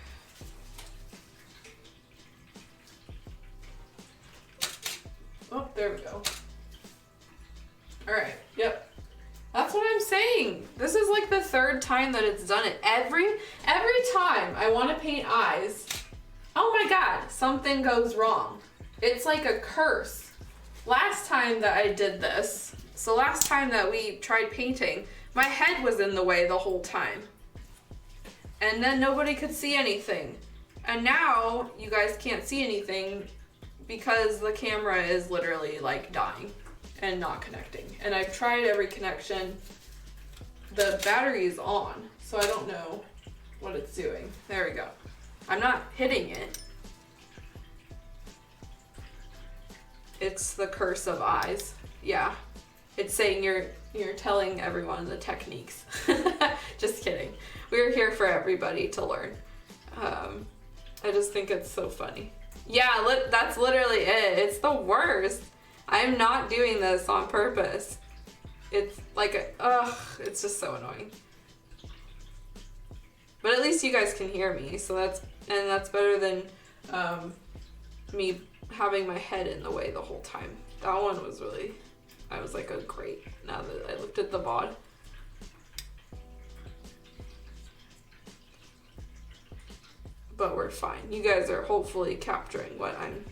Oh, there we go. All right, yep. That's what I'm saying. This is like the third time that it's done it. Every time I want to paint eyes, oh my God, something goes wrong. It's like a curse. Last time that I did this, so last time that we tried painting, my head was in the way the whole time. And then nobody could see anything. And now you guys can't see anything because the camera is literally like dying and not connecting. And I've tried every connection. The battery is on, so I don't know what it's doing. There we go. I'm not hitting it. It's the curse of eyes. Yeah. It's saying you're telling everyone the techniques. Just kidding. We're here for everybody to learn. I just think it's so funny. Yeah, that's literally it. It's the worst. I'm not doing this on purpose. It's like, it's just so annoying. But at least you guys can hear me, so that's better than me having my head in the way the whole time. That one was really, I was like, oh great, now that I looked at the VOD. But we're fine. You guys are hopefully capturing what I'm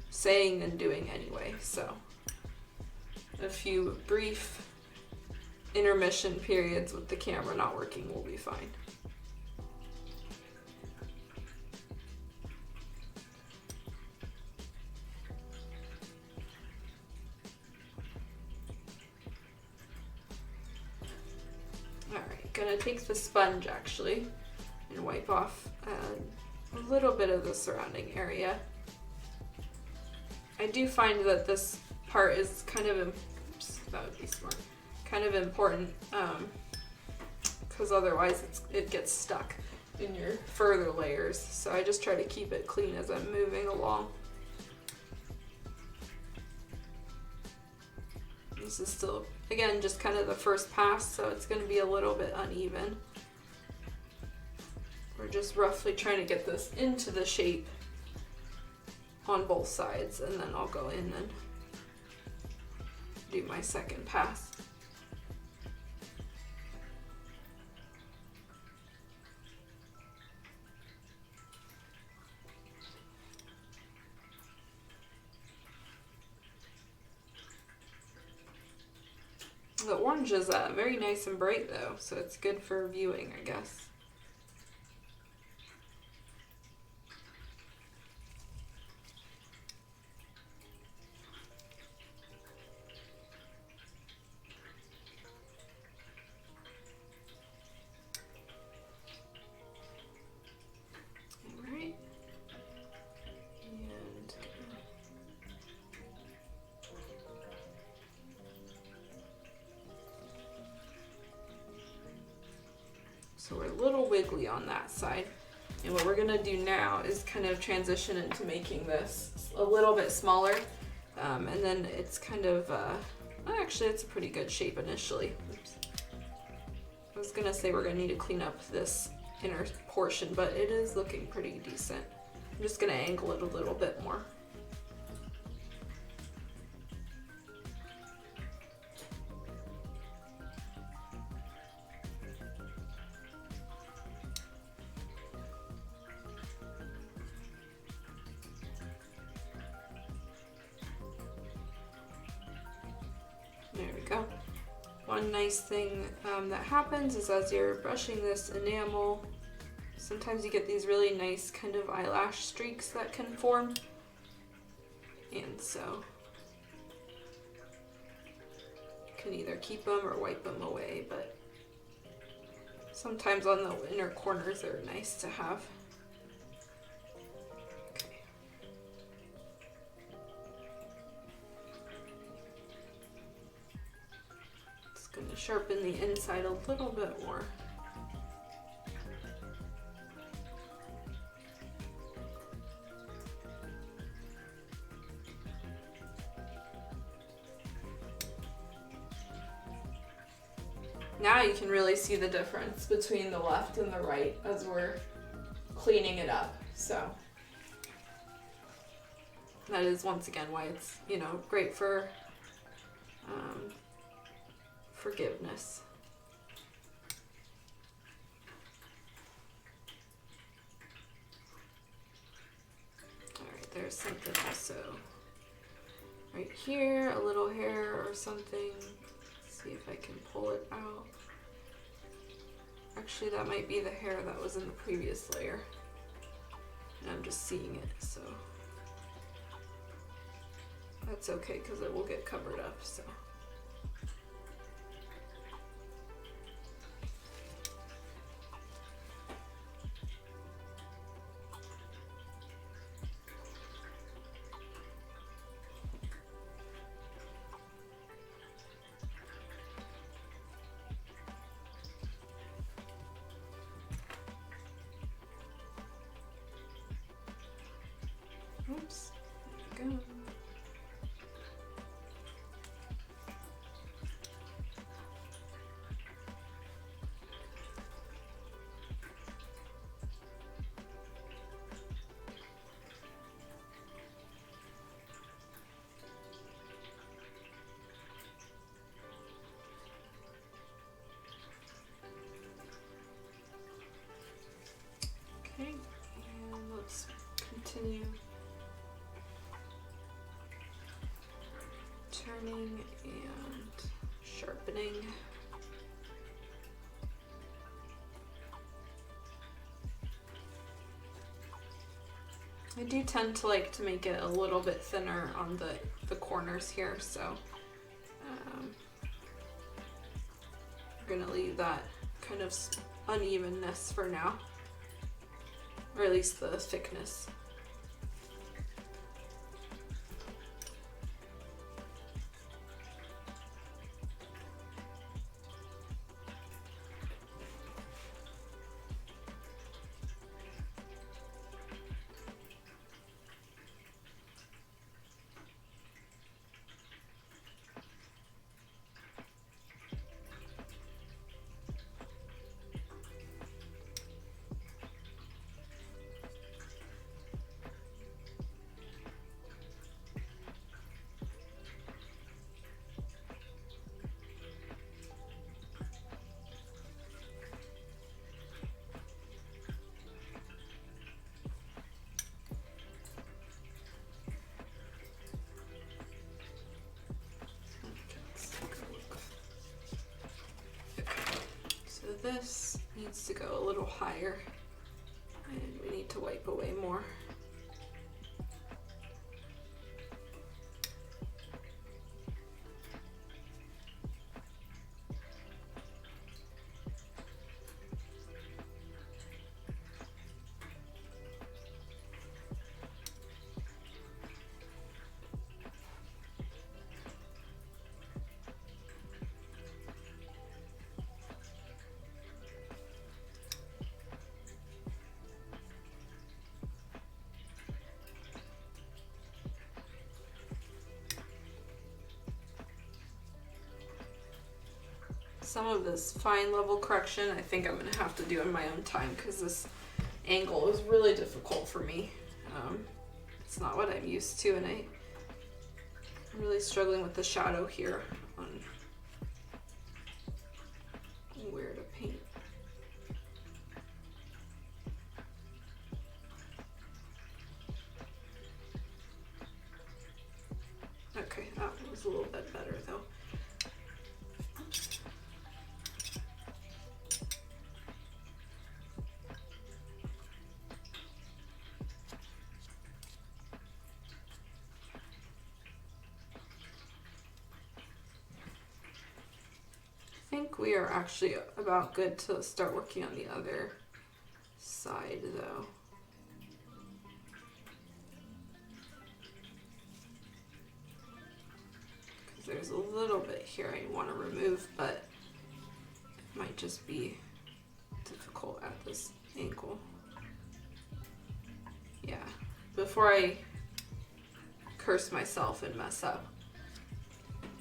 saying and doing anyway, so a few brief intermission periods with the camera not working will be fine. Alright, gonna take the sponge actually and wipe off a little bit of the surrounding area. I do find that this part is kind of, that would be smart, kind of important, because otherwise it gets stuck in your further layers. So I just try to keep it clean as I'm moving along. This is still, again, just kind of the first pass, so it's going to be a little bit uneven. We're just roughly trying to get this into the shape on both sides, and then I'll go in and do my second pass. The orange is very nice and bright though, so it's good for viewing, I guess. So we're a little wiggly on that side. And what we're gonna do now is kind of transition into making this a little bit smaller. And then it's kind of, actually it's a pretty good shape initially. Oops. I was gonna say we're gonna need to clean up this inner portion, but it is looking pretty decent. I'm just gonna angle it a little bit more. There we go. One nice thing that happens is as you're brushing this enamel, sometimes you get these really nice kind of eyelash streaks that can form. And so you can either keep them or wipe them away, but sometimes on the inner corners they're nice to have. Going to sharpen the inside a little bit more. Now you can really see the difference between the left and the right as we're cleaning it up. So That is once again why it's, you know, great for forgiveness. Alright, there's something also right here, a little hair or something. Let's see if I can pull it out. Actually, that might be the hair that was in the previous layer. And I'm just seeing it, so that's okay because it will get covered up, so. Oops, there we go. Okay, and let's continue turning and sharpening. I do tend to like to make it a little bit thinner on the corners here, so we're gonna leave that kind of unevenness for now, or at least the thickness. This needs to go a little higher, and we need to wipe away more. Some of this fine level correction I think I'm gonna have to do in my own time because this angle is really difficult for me. It's not what I'm used to, and I'm really struggling with the shadow here on where to paint. Okay, that was a little bit better though. I think we are actually about good to start working on the other side though. Because there's a little bit here I want to remove, but it might just be difficult at this angle. Yeah, before I curse myself and mess up.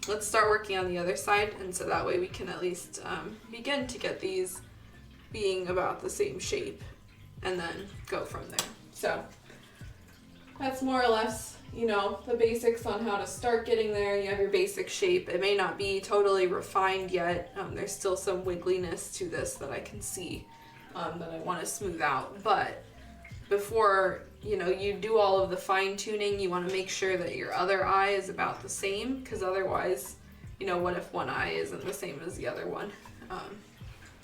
Let's start working on the other side, and so that way we can at least begin to get these being about the same shape and then go from there. So that's more or less you know, the basics on how to start getting there. You have your basic shape. It may not be totally refined yet. There's still some wiggliness to this that I can see that I want to smooth out. But before, you know, you do all of the fine tuning, you want to make sure that your other eye is about the same, because otherwise, you know, what if one eye isn't the same as the other one?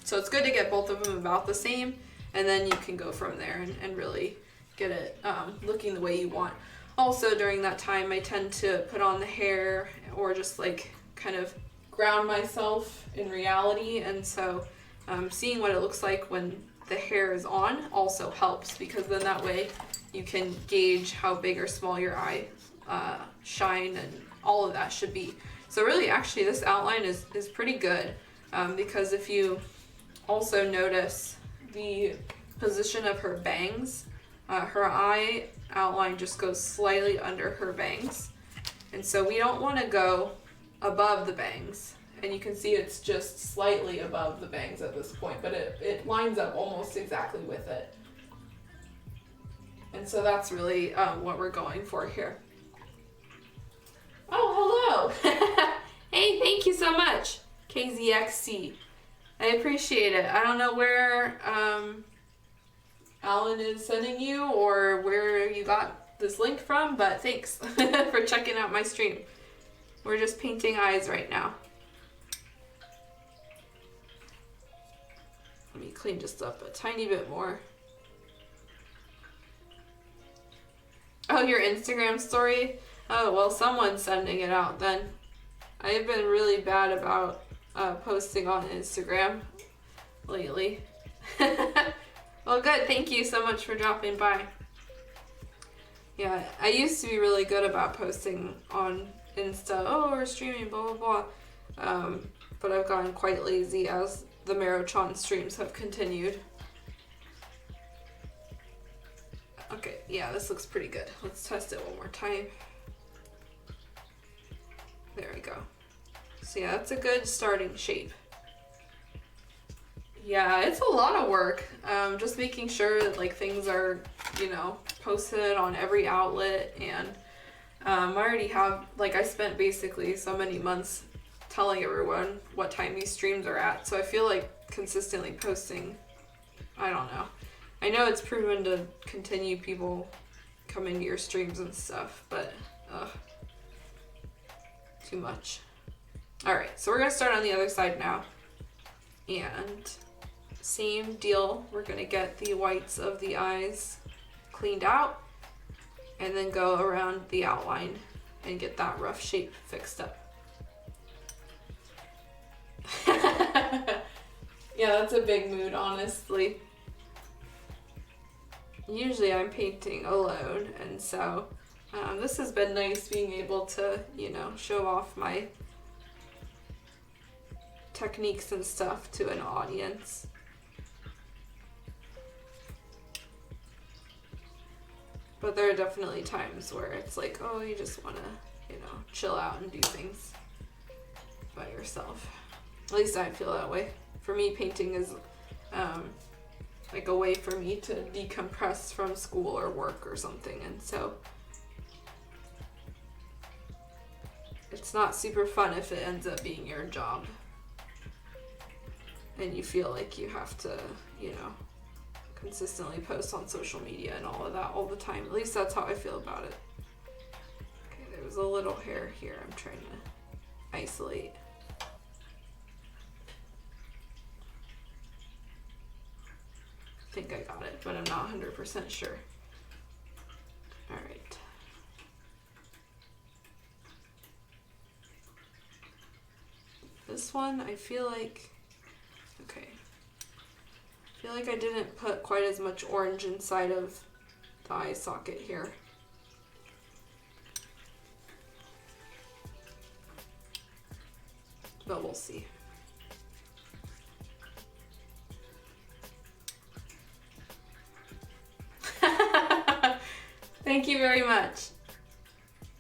So it's good to get both of them about the same, and then you can go from there and really get it looking the way you want. Also, during that time, I tend to put on the hair or just like kind of ground myself in reality, and so seeing what it looks like when the hair is on also helps, because then that way you can gauge how big or small your eye shine and all of that should be. So really, actually, this outline is pretty good, because if you also notice the position of her bangs, her eye outline just goes slightly under her bangs, and so we don't want to go above the bangs, and you can see it's just slightly above the bangs at this point, but it lines up almost exactly with it, and so that's really what we're going for here. Oh, hello. Hey, thank you so much, KZXC. I appreciate it. I don't know where Alan is sending you or where you got this link from, but thanks for checking out my stream. We're just painting eyes right now. Let me clean just up a tiny bit more. Oh, your Instagram story? Oh, well, someone's sending it out then. I've been really bad about posting on Instagram lately. Well, good. Thank you so much for dropping by. Yeah, I used to be really good about posting on Insta. Oh, we're streaming, blah, blah, blah. But I've gotten quite lazy as the Mero-chan streams have continued. Okay, yeah, this looks pretty good. Let's test it one more time. There we go. So yeah, that's a good starting shape. Yeah, it's a lot of work. Just making sure that like things are, you know, posted on every outlet, and I already have, like, I spent basically so many months telling everyone what time these streams are at, so I feel like consistently posting, I don't know. I know it's proven to continue people coming to your streams and stuff, but too much. Alright, so we're gonna start on the other side now, and same deal, we're gonna get the whites of the eyes cleaned out and then go around the outline and get that rough shape fixed up. Yeah, that's a big mood, honestly. Usually I'm painting alone, and so this has been nice being able to, you know, show off my techniques and stuff to an audience. But there are definitely times where it's like, oh, you just want to, you know, chill out and do things by yourself. At least I feel that way. For me, painting is like a way for me to decompress from school or work or something, and so it's not super fun if it ends up being your job and you feel like you have to, you know, consistently post on social media and all of that all the time. At least that's how I feel about it. Okay, there was a little hair here I'm trying to isolate. I think I got it, but I'm not 100% sure. All right. This one, I feel like, okay. I feel like I didn't put quite as much orange inside of the eye socket here. But we'll see. Thank you very much.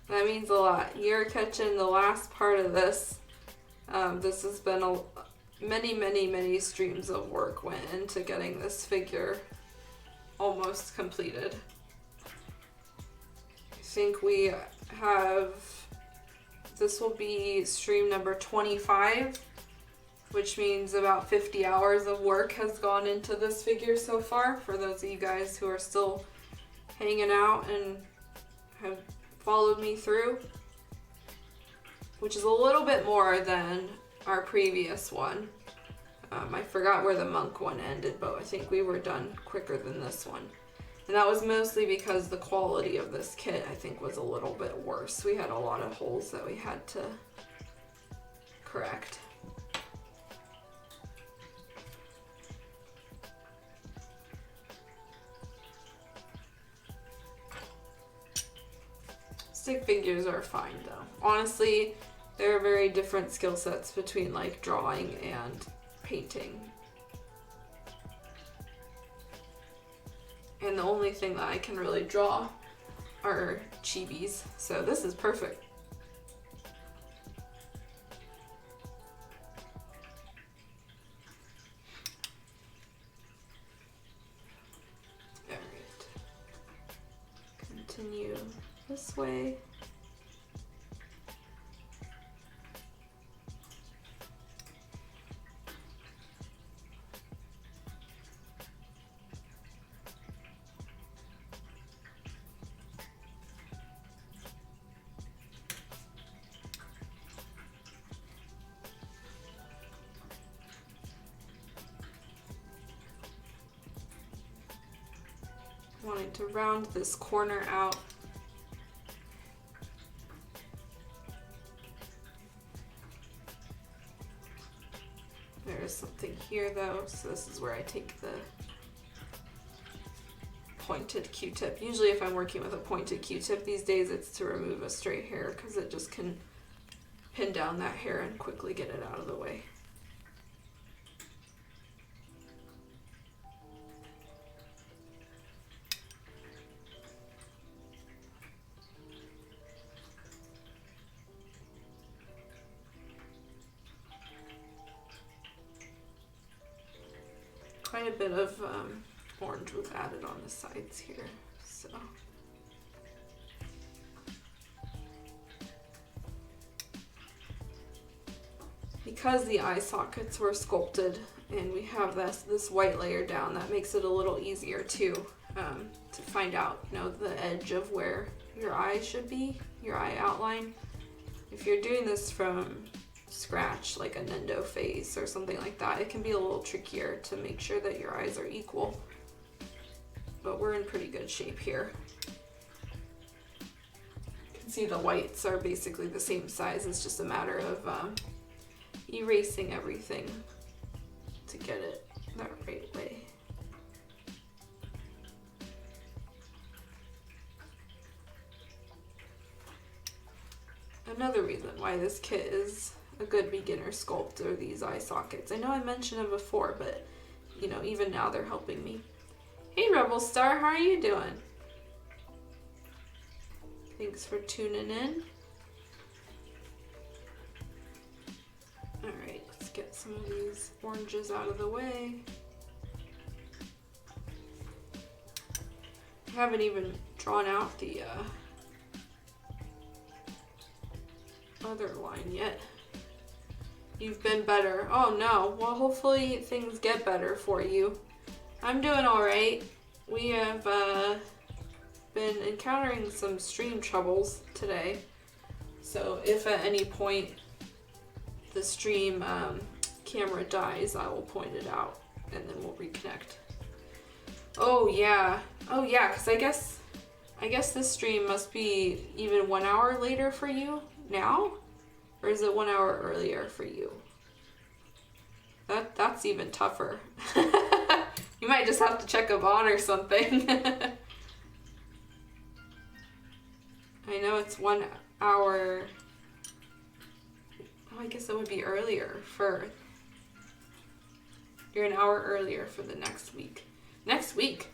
That means a lot. You're catching the last part of this. This has been many streams of work went into getting this figure almost completed. think we have, this will be stream number 25, which means about 50 hours of work has gone into this figure so far, for those of you guys who are still hanging out and have followed me through, which is a little bit more than our previous one. I forgot where the monk one ended, but I think we were done quicker than this one. And that was mostly because the quality of this kit, I think, was a little bit worse. We had a lot of holes that we had to correct. Stick figures are fine though. Honestly, there are very different skill sets between like drawing and painting. And the only thing that I can really draw are chibis, so this is perfect. Alright. Continue this way. Wanting to round this corner out. There is something here though, so this is where I take the pointed Q-tip. Usually if I'm working with a pointed Q-tip these days, it's to remove a stray hair because it just can pin down that hair and quickly get it out of the way. Quite a bit of orange was added on the sides here, so. Because the eye sockets were sculpted and we have this white layer down, that makes it a little easier to find out, you know, the edge of where your eye should be, your eye outline. If you're doing this from scratch, like a Nendo face or something like that, it can be a little trickier to make sure that your eyes are equal. But we're in pretty good shape here. You can see the whites are basically the same size. It's just a matter of erasing everything to get it that right way. Another reason why this kit is a good beginner sculpt are these eye sockets. I know I mentioned them before, but you know, even now they're helping me. Hey Rebel Star, how are you doing? Thanks for tuning in. Alright, let's get some of these oranges out of the way. I haven't even drawn out the other line yet. You've been better. Oh no. Well, hopefully things get better for you. I'm doing alright. We have been encountering some stream troubles today. So if at any point the stream camera dies, I will point it out and then we'll reconnect. Oh yeah. Oh yeah, because I guess this stream must be even 1 hour later for you now? Or is it 1 hour earlier for you? That's even tougher. You might just have to check a bot or something. I know it's 1 hour. Oh, I guess it would be earlier for. You're an hour earlier for the next week. Next week?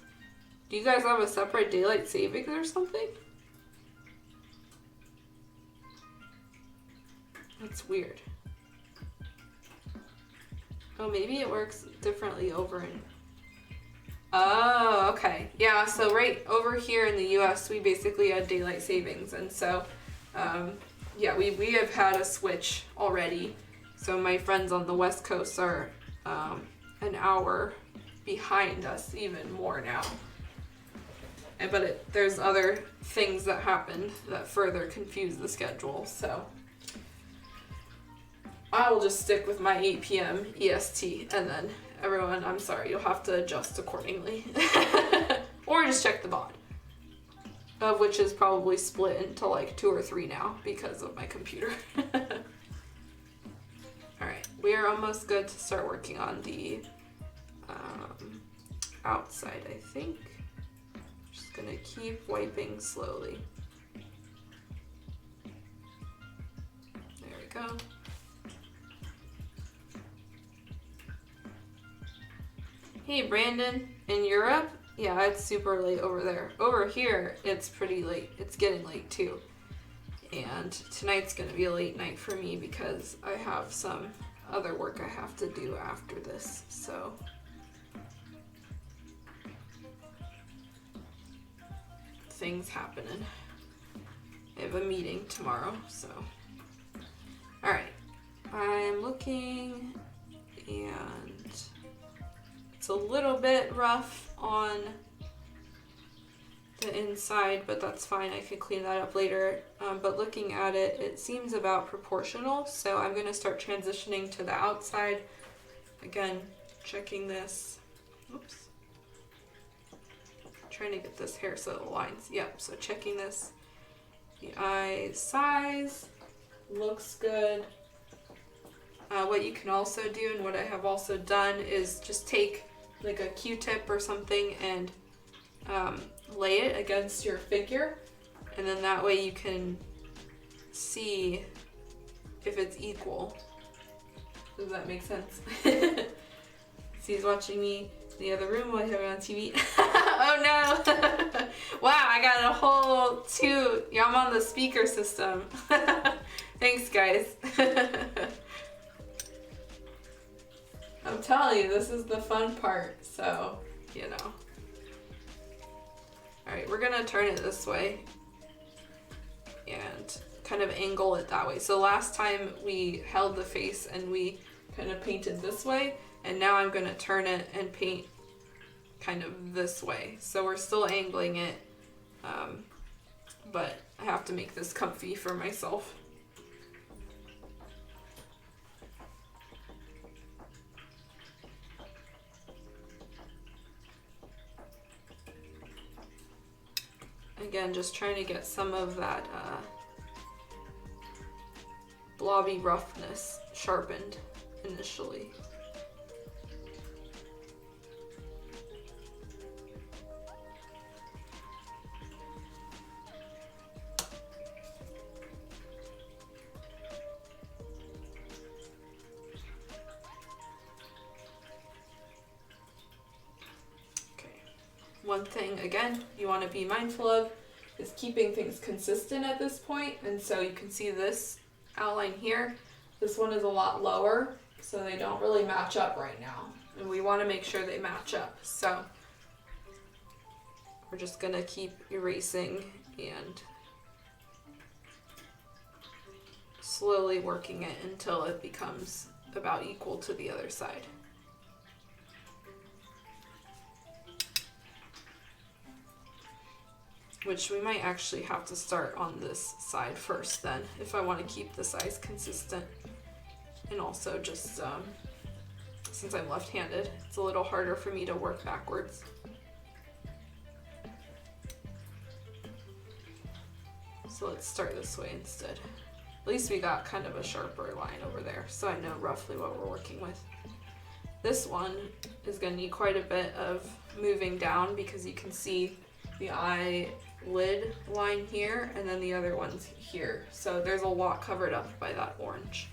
Do you guys have a separate daylight savings or something? That's weird. Oh, maybe it works differently over in Oh, okay. Yeah, so right over here in the US, we basically had daylight savings. And so, yeah, we have had a switch already. So my friends on the West Coast are an hour behind us, even more now. But there's other things that happened that further confuse the schedule, so I will just stick with my 8 p.m. EST, and then everyone, I'm sorry, you'll have to adjust accordingly. Or just check the BOD, of which is probably split into like 2 or 3 now because of my computer. Alright, we are almost good to start working on the outside, I think. Just gonna keep wiping slowly. There we go. Hey Brandon, in Europe? Yeah, it's super late over there. Over here, it's pretty late. It's getting late too. And tonight's gonna be a late night for me because I have some other work I have to do after this, so. Things happening. I have a meeting tomorrow, so. Alright, I'm looking, and it's a little bit rough on the inside, but that's fine. I can clean that up later. But looking at it, it seems about proportional, so I'm going to start transitioning to the outside. Again, checking this. Oops. Trying to get this hair so it aligns. Yep, so checking this. The eye size looks good. What you can also do, and what I have also done, is just take like a Q-tip or something and lay it against your figure, and then that way you can see if it's equal. Does that make sense? He's watching me in the other room while I have it on TV. Oh no! Wow, I got a whole 2. Yeah, I'm on the speaker system. Thanks, guys. I'm telling you, this is the fun part, so, you know. Alright, we're gonna turn it this way and kind of angle it that way. So last time we held the face and we kind of painted this way, and now I'm gonna turn it and paint kind of this way. So we're still angling it, but I have to make this comfy for myself. Again, just trying to get some of that blobby roughness sharpened initially. One thing, again, you want to be mindful of is keeping things consistent at this point. And so you can see this outline here. This one is a lot lower, so they don't really match up right now. And we want to make sure they match up. So we're just going to keep erasing and slowly working it until it becomes about equal to the other side. Which we might actually have to start on this side first then, if I want to keep the size consistent. And also just, since I'm left-handed, it's a little harder for me to work backwards. So let's start this way instead. At least we got kind of a sharper line over there, so I know roughly what we're working with. This one is going to need quite a bit of moving down because you can see the eyelid line here and then the other one's here. So there's a lot covered up by that orange.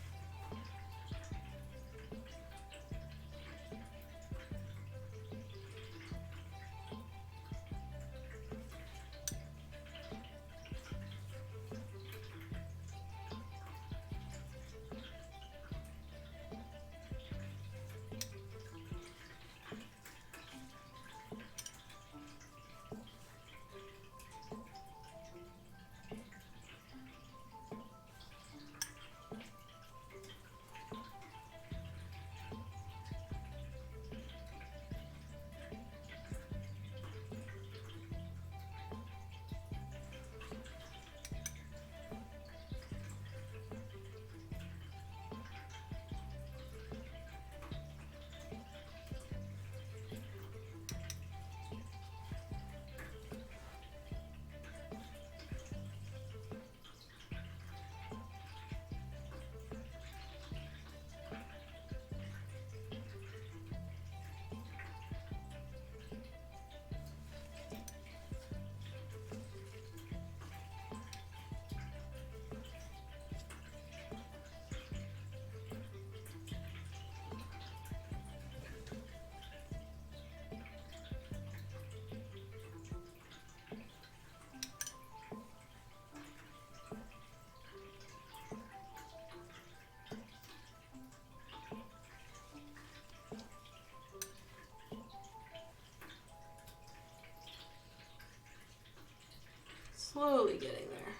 Slowly getting there.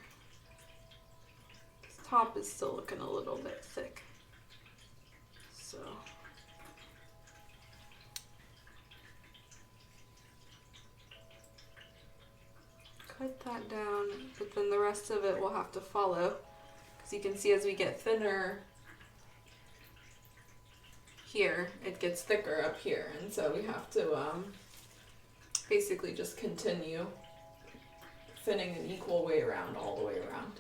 This top is still looking a little bit thick. So cut that down, but then the rest of it will have to follow. Because you can see as we get thinner here, it gets thicker up here. And so we have to basically just continue thinning an equal way around, all the way around.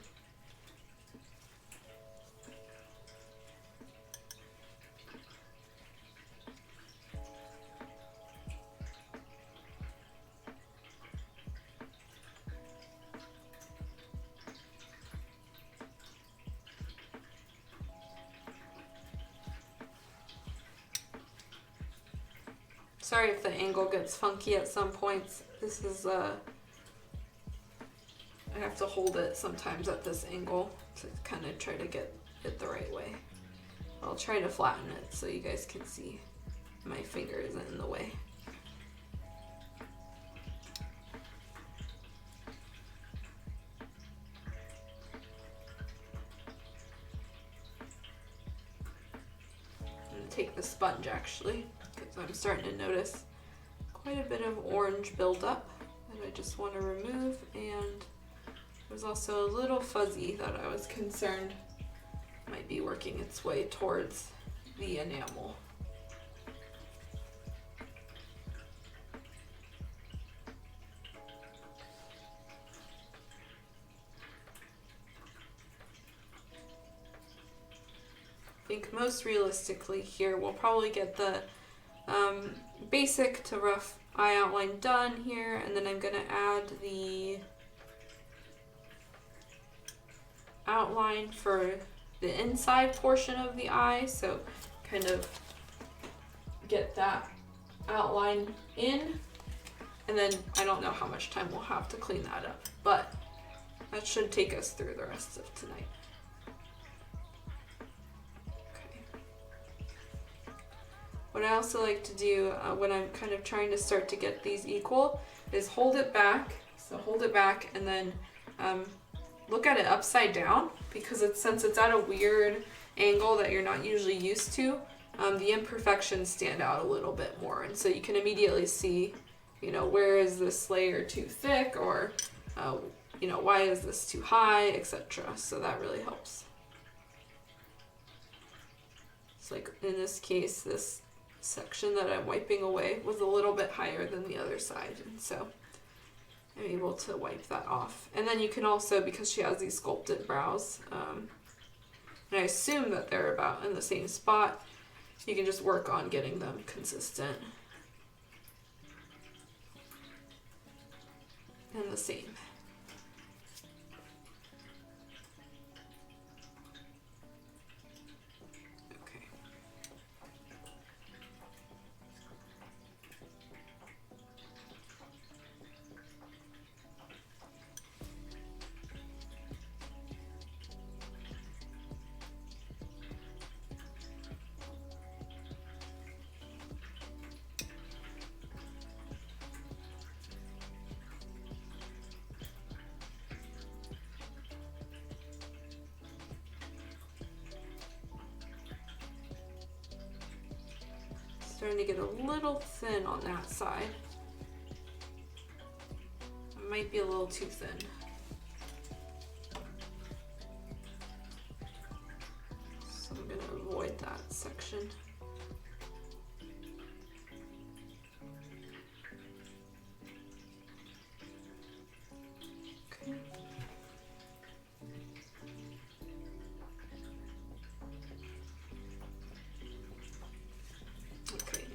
Sorry if the angle gets funky at some points. This is, I have to hold it sometimes at this angle to kind of try to get it the right way. I'll try to flatten it so you guys can see my finger isn't in the way. I'm gonna take the sponge actually, because I'm starting to notice quite a bit of orange buildup that I just want to remove, and there's also a little fuzzy that I was concerned might be working its way towards the enamel. I think most realistically here we'll probably get the basic to rough eye outline done here, and then I'm going to add the outline for the inside portion of the eye, so kind of get that outline in, and then I don't know how much time we'll have to clean that up, but that should take us through the rest of tonight. What I also like to do when I'm kind of trying to start to get these equal is hold it back. So hold it back and then look at it upside down, because since it's at a weird angle that you're not usually used to, the imperfections stand out a little bit more. And so you can immediately see, you know, where is this layer too thick, or, you know, why is this too high, etc. So that really helps. It's like in this case, this section that I'm wiping away was a little bit higher than the other side, and so I'm able to wipe that off. And then you can also, because she has these sculpted brows, and I assume that they're about in the same spot, you can just work on getting them consistent and the same. Starting to get a little thin on that side. It might be a little too thin. So I'm going to avoid that section. Okay.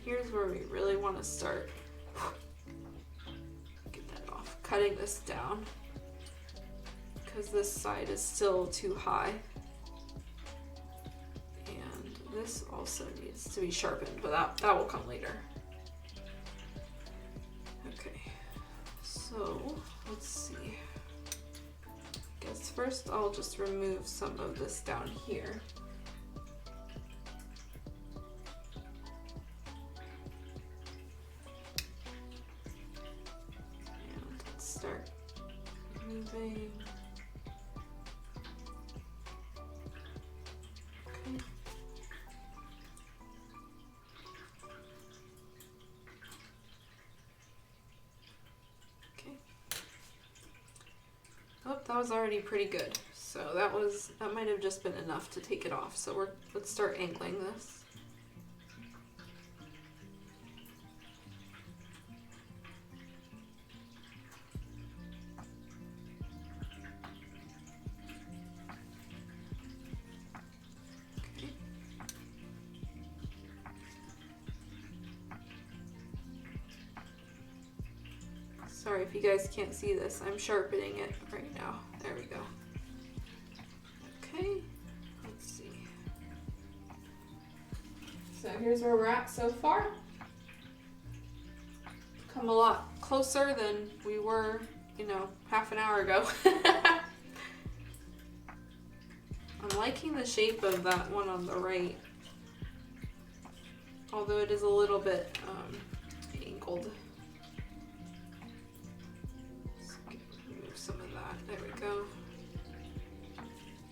Here's where we really want to start. Get that off. Cutting this down, because this side is still too high. And this also needs to be sharpened, but that will come later. Okay, so let's see. I guess first I'll just remove some of this down here. moving. Okay. Okay. Oh, that was already pretty good. So that might have just been enough to take it off. So let's start angling this. Sorry if you guys can't see this. I'm sharpening it right now. There we go. Okay, let's see. So here's where we're at so far. Come a lot closer than we were, you know, half an hour ago. I'm liking the shape of that one on the right. Although it is a little bit angled. Some of that. There we go.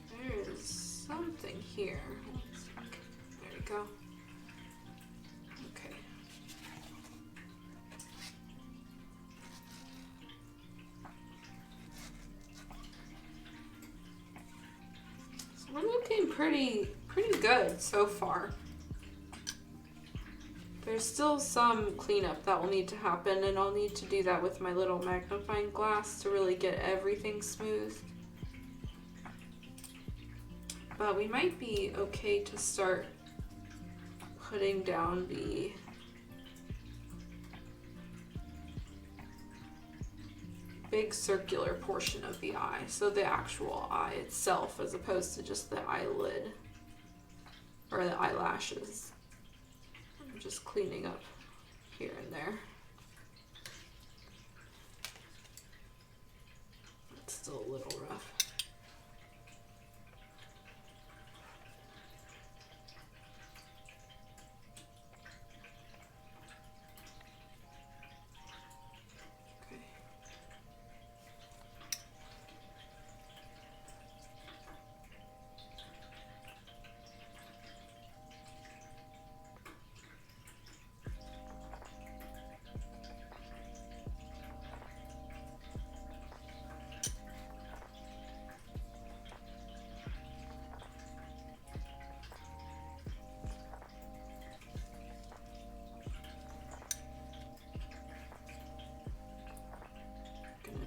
There is something here. There we go. Okay. So we're looking pretty good so far. There's still some cleanup that will need to happen, and I'll need to do that with my little magnifying glass to really get everything smooth. But we might be okay to start putting down the big circular portion of the eye, so the actual eye itself as opposed to just the eyelid or the eyelashes. I'm just cleaning up here and there. It's still a little rough.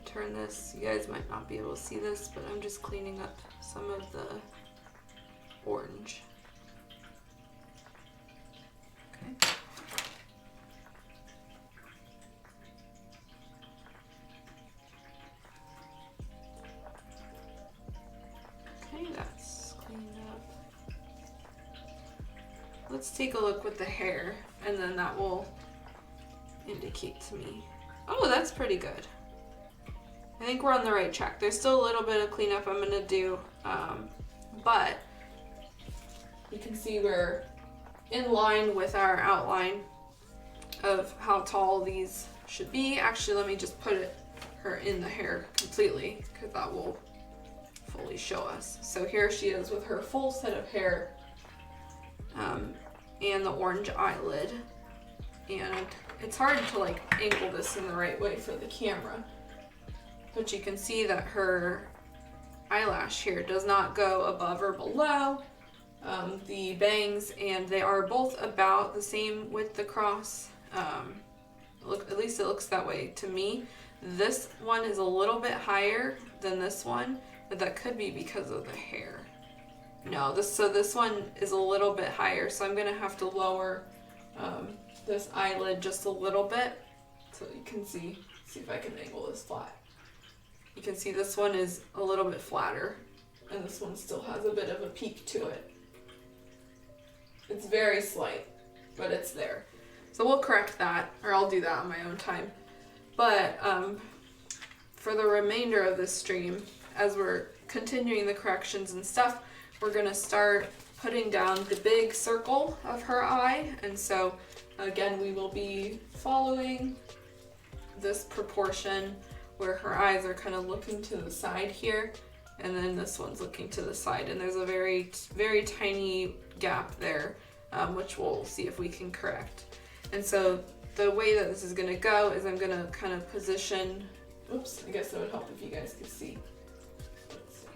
Turn this, you guys might not be able to see this, but I'm just cleaning up some of the orange. Okay. Okay, that's cleaned up. Let's take a look with the hair, and then that will indicate to me. Oh, that's pretty good. I think we're on the right track. There's still a little bit of cleanup I'm gonna do, but you can see we're in line with our outline of how tall these should be. Actually, let me just put her in the hair completely because that will fully show us. So here she is with her full set of hair and the orange eyelid. And it's hard to like angle this in the right way for the camera. But you can see that her eyelash here does not go above or below the bangs, and they are both about the same width across. At least it looks that way to me. This one is a little bit higher than this one, but that could be because of the hair. No, this one is a little bit higher, so I'm gonna have to lower this eyelid just a little bit so you can see if I can angle this flat. You can see this one is a little bit flatter, and this one still has a bit of a peak to it. It's very slight, but it's there. So we'll correct that, or I'll do that on my own time. But for the remainder of this stream, as we're continuing the corrections and stuff, we're gonna start putting down the big circle of her eye. And so again, we will be following this proportion where her eyes are kind of looking to the side here, and then this one's looking to the side, and there's a very, very tiny gap there, which we'll see if we can correct. And so the way that this is gonna go is I'm gonna kind of position, oops, I guess it would help if you guys could see. Let's see,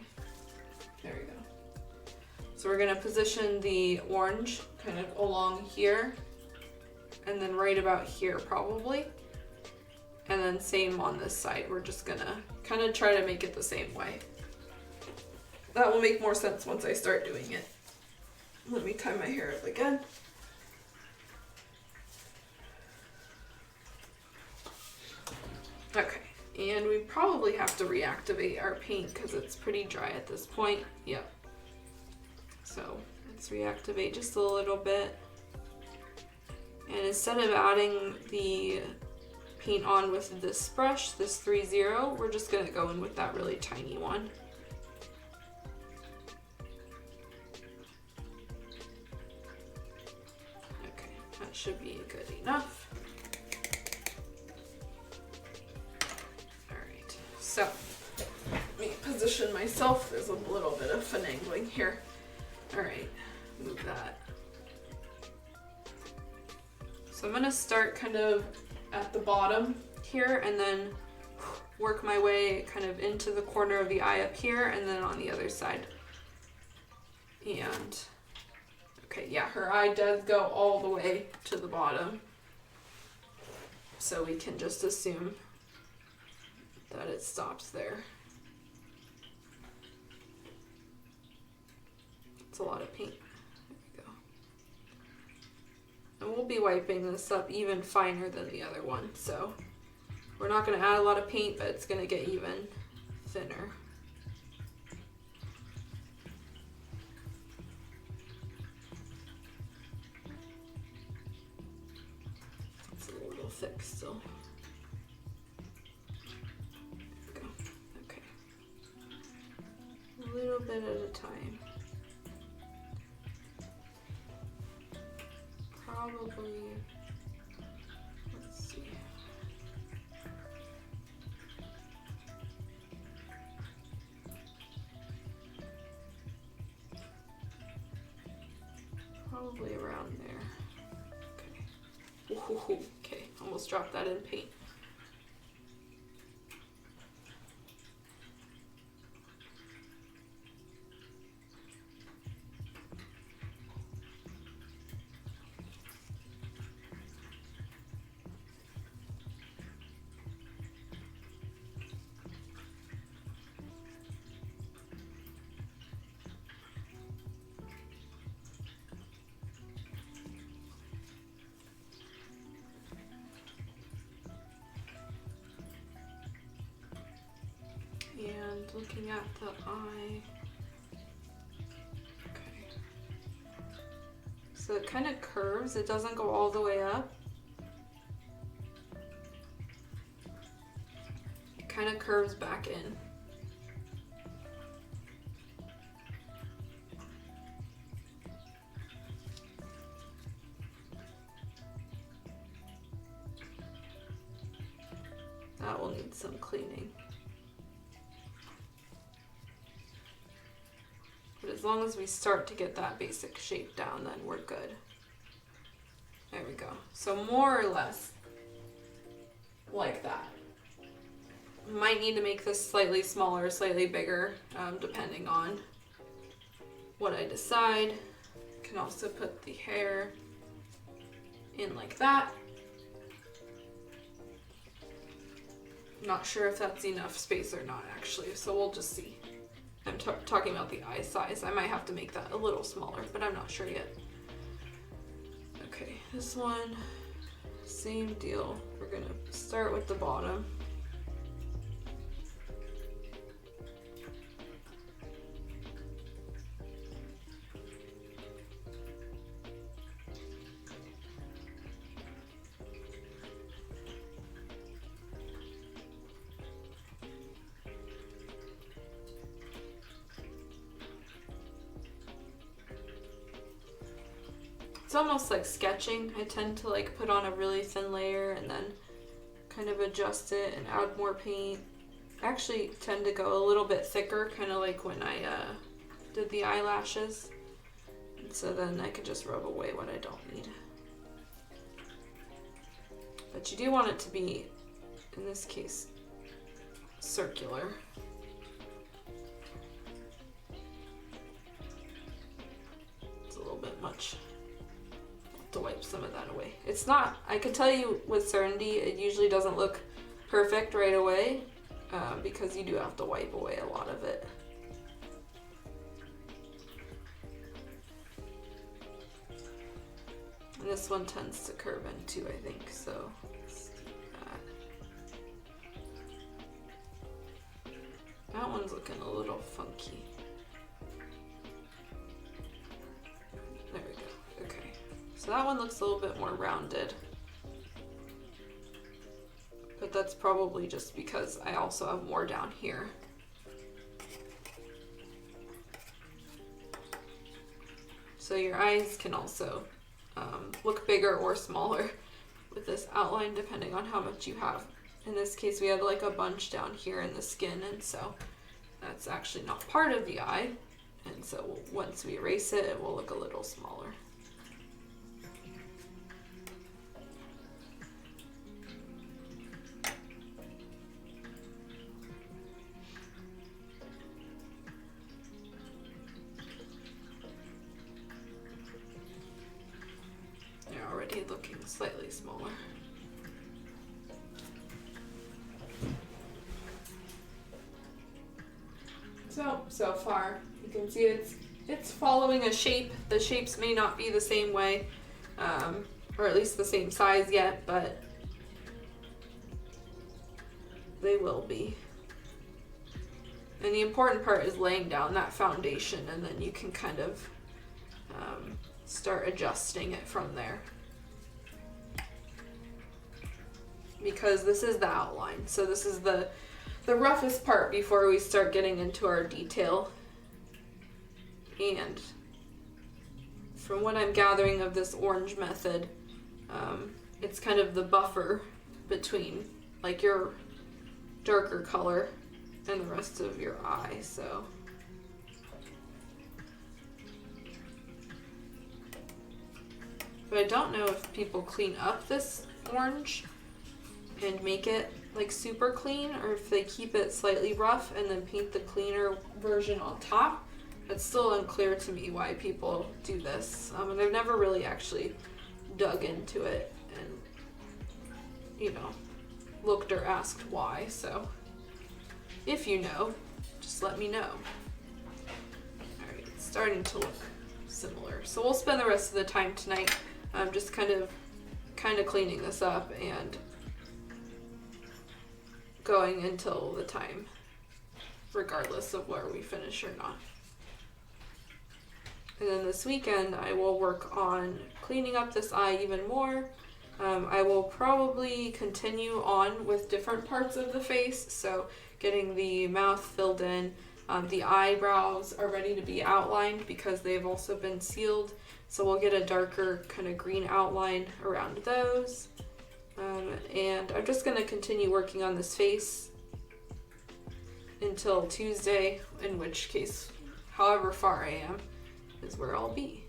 there we go. So we're gonna position the orange kind of along here, and then right about here probably. And then same on this side. We're just gonna kind of try to make it the same way. That will make more sense once I start doing it. Let me tie my hair up again. Okay, and we probably have to reactivate our paint because it's pretty dry at this point. Yep. So let's reactivate just a little bit. And instead of adding the paint on with this brush, this 3-0, we're just gonna go in with that really tiny one. Okay, that should be good enough. All right, so let me position myself. There's a little bit of finagling here. All right, move that. So I'm gonna start kind of at the bottom here and then work my way kind of into the corner of the eye up here and then on the other side. And okay, yeah, her eye does go all the way to the bottom. So we can just assume that it stops there. It's a lot of paint. And we'll be wiping this up even finer than the other one, so we're not going to add a lot of paint, but it's going to get even thinner. It's a little thick still. There we go. Okay. A little bit at a time. Probably, let's see. Probably around there. Okay. Ooh, okay, almost dropped that in paint. And looking at the eye, okay, so it kind of curves, it doesn't go all the way up, it kind of curves back in. That will need some cleaning. But as long as we start to get that basic shape down, then we're good. There we go. So more or less like that. Might need to make this slightly smaller, slightly bigger, depending on what I decide. Can also put the hair in like that. Not sure if that's enough space or not actually, so we'll just see. I'm talking about the eye size. I might have to make that a little smaller, but I'm not sure yet. Okay, this one, same deal. We're gonna start with the bottom. It's almost like sketching. I tend to like put on a really thin layer and then kind of adjust it and add more paint I actually tend to go a little bit thicker, kind of like when I did the eyelashes. And so then I can just rub away what I don't need. But you do want it to be, in this case, circular. It's a little bit much. I'll have to wipe some of that away. It's not, I can tell you with certainty, it usually doesn't look perfect right away because you do have to wipe away a lot of it. And this one tends to curve in too, I think, so let's do that. That one's looking a little funky. There we go, okay. So that one looks a little bit more rounded. But that's probably just because I also have more down here. So your eyes can also look bigger or smaller with this outline depending on how much you have. In this case we had like a bunch down here in the skin, and so that's actually not part of the eye, and so once we erase it, it will look a little smaller. Looking slightly smaller. So far you can see it's following a shape. The shapes may not be the same way, or at least the same size yet, but they will be. And the important part is laying down that foundation, and then you can kind of start adjusting it from there. Because this is the outline, so this is the roughest part before we start getting into our detail. And from what I'm gathering of this orange method, it's kind of the buffer between like your darker color and the rest of your eye. So but I don't know if people clean up this orange and make it like super clean, or if they keep it slightly rough and then paint the cleaner version on top. It's still unclear to me why people do this, and I've never really actually dug into it and, you know, looked or asked why. So if you know, just let me know. Alright, it's starting to look similar, so we'll spend the rest of the time tonight just kind of cleaning this up and going until the time, regardless of where we finish or not. And then this weekend I will work on cleaning up this eye even more. I will probably continue on with different parts of the face, so getting the mouth filled in. The eyebrows are ready to be outlined because they've also been sealed, so we'll get a darker kind of green outline around those. And I'm just going to continue working on this face until Tuesday, in which case, however far I am, is where I'll be.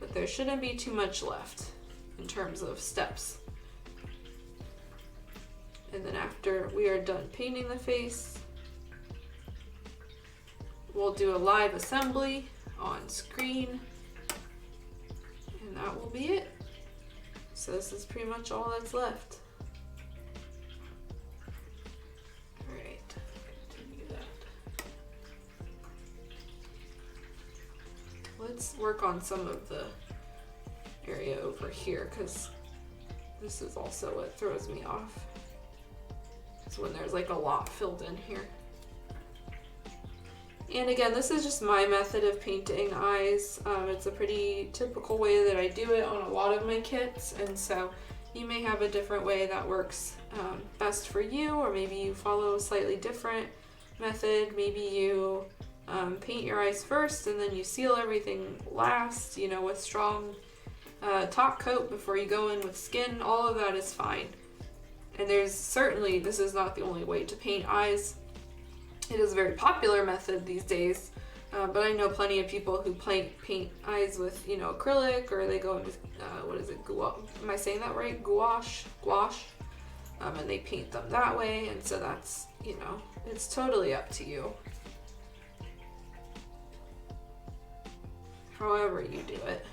But there shouldn't be too much left in terms of steps. And then after we are done painting the face, we'll do a live assembly on screen, and that will be it. So this is pretty much all that's left. Alright, continue that. Let's work on some of the area over here, because this is also what throws me off. It's when there's like a lot filled in here. And again, this is just my method of painting eyes. It's a pretty typical way that I do it on a lot of my kits, and so you may have a different way that works best for you, or maybe you follow a slightly different method. Maybe you paint your eyes first and then you seal everything last, you know, with strong top coat before you go in with skin. All of that is fine. And there's certainly, this is not the only way to paint eyes. It is a very popular method these days, but I know plenty of people who paint eyes with, you know, acrylic, or they go into, what is it, gouache? Am I saying that right? Gouache? And they paint them that way, and so that's, you know, it's totally up to you. However you do it.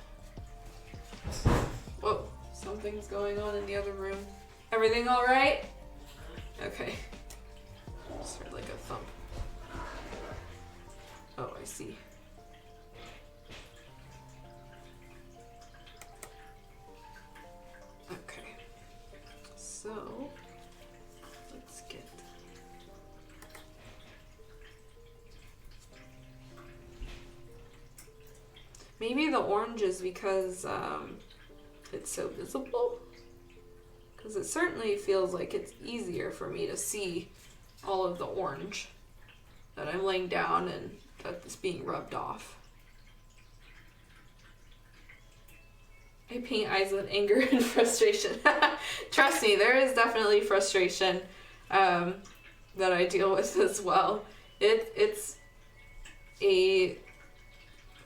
Whoa, something's going on in the other room. Everything all right? Okay. Just heard like a thump. Oh, I see. Okay. So, let's get... Maybe the orange is because it's so visible. Because it certainly feels like it's easier for me to see all of the orange that I'm laying down and that's being rubbed off. I paint eyes with anger and frustration. Trust me, there is definitely frustration that I deal with as well. It's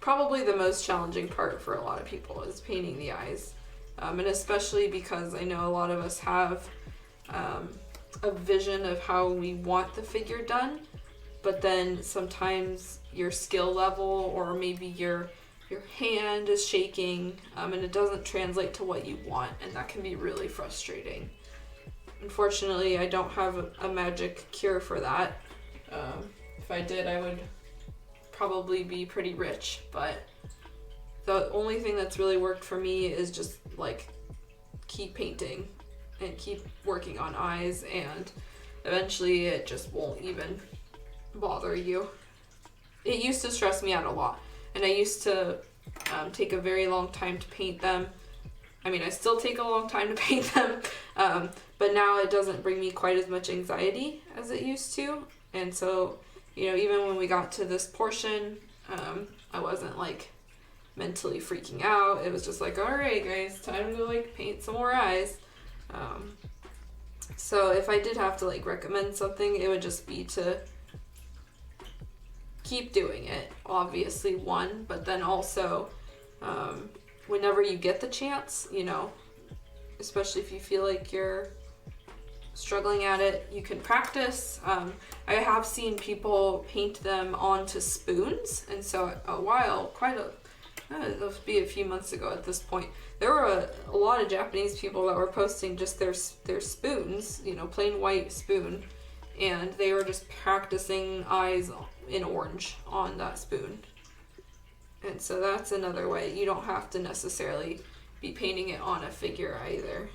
probably the most challenging part for a lot of people is painting the eyes. And especially because I know a lot of us have a vision of how we want the figure done, but then sometimes your skill level or maybe your hand is shaking and it doesn't translate to what you want, and that can be really frustrating. Unfortunately, I don't have a magic cure for that. If I did, I would probably be pretty rich, but the only thing that's really worked for me is just like keep painting and keep working on eyes, and eventually it just won't even bother you. It used to stress me out a lot, and I used to take a very long time to paint them. I mean, I still take a long time to paint them, but now it doesn't bring me quite as much anxiety as it used to. And so, you know, even when we got to this portion, I wasn't like mentally freaking out. It was just like, all right guys, time to like paint some more eyes. So if I did have to like recommend something, it would just be to keep doing it, obviously, one, but then also whenever you get the chance, you know, especially if you feel like you're struggling at it, you can practice. I have seen people paint them onto spoons, and so it must be a few months ago at this point, there were a lot of Japanese people that were posting just their spoons, you know, plain white spoon, and they were just practicing eyes in orange on that spoon. And so that's another way. You don't have to necessarily be painting it on a figure either.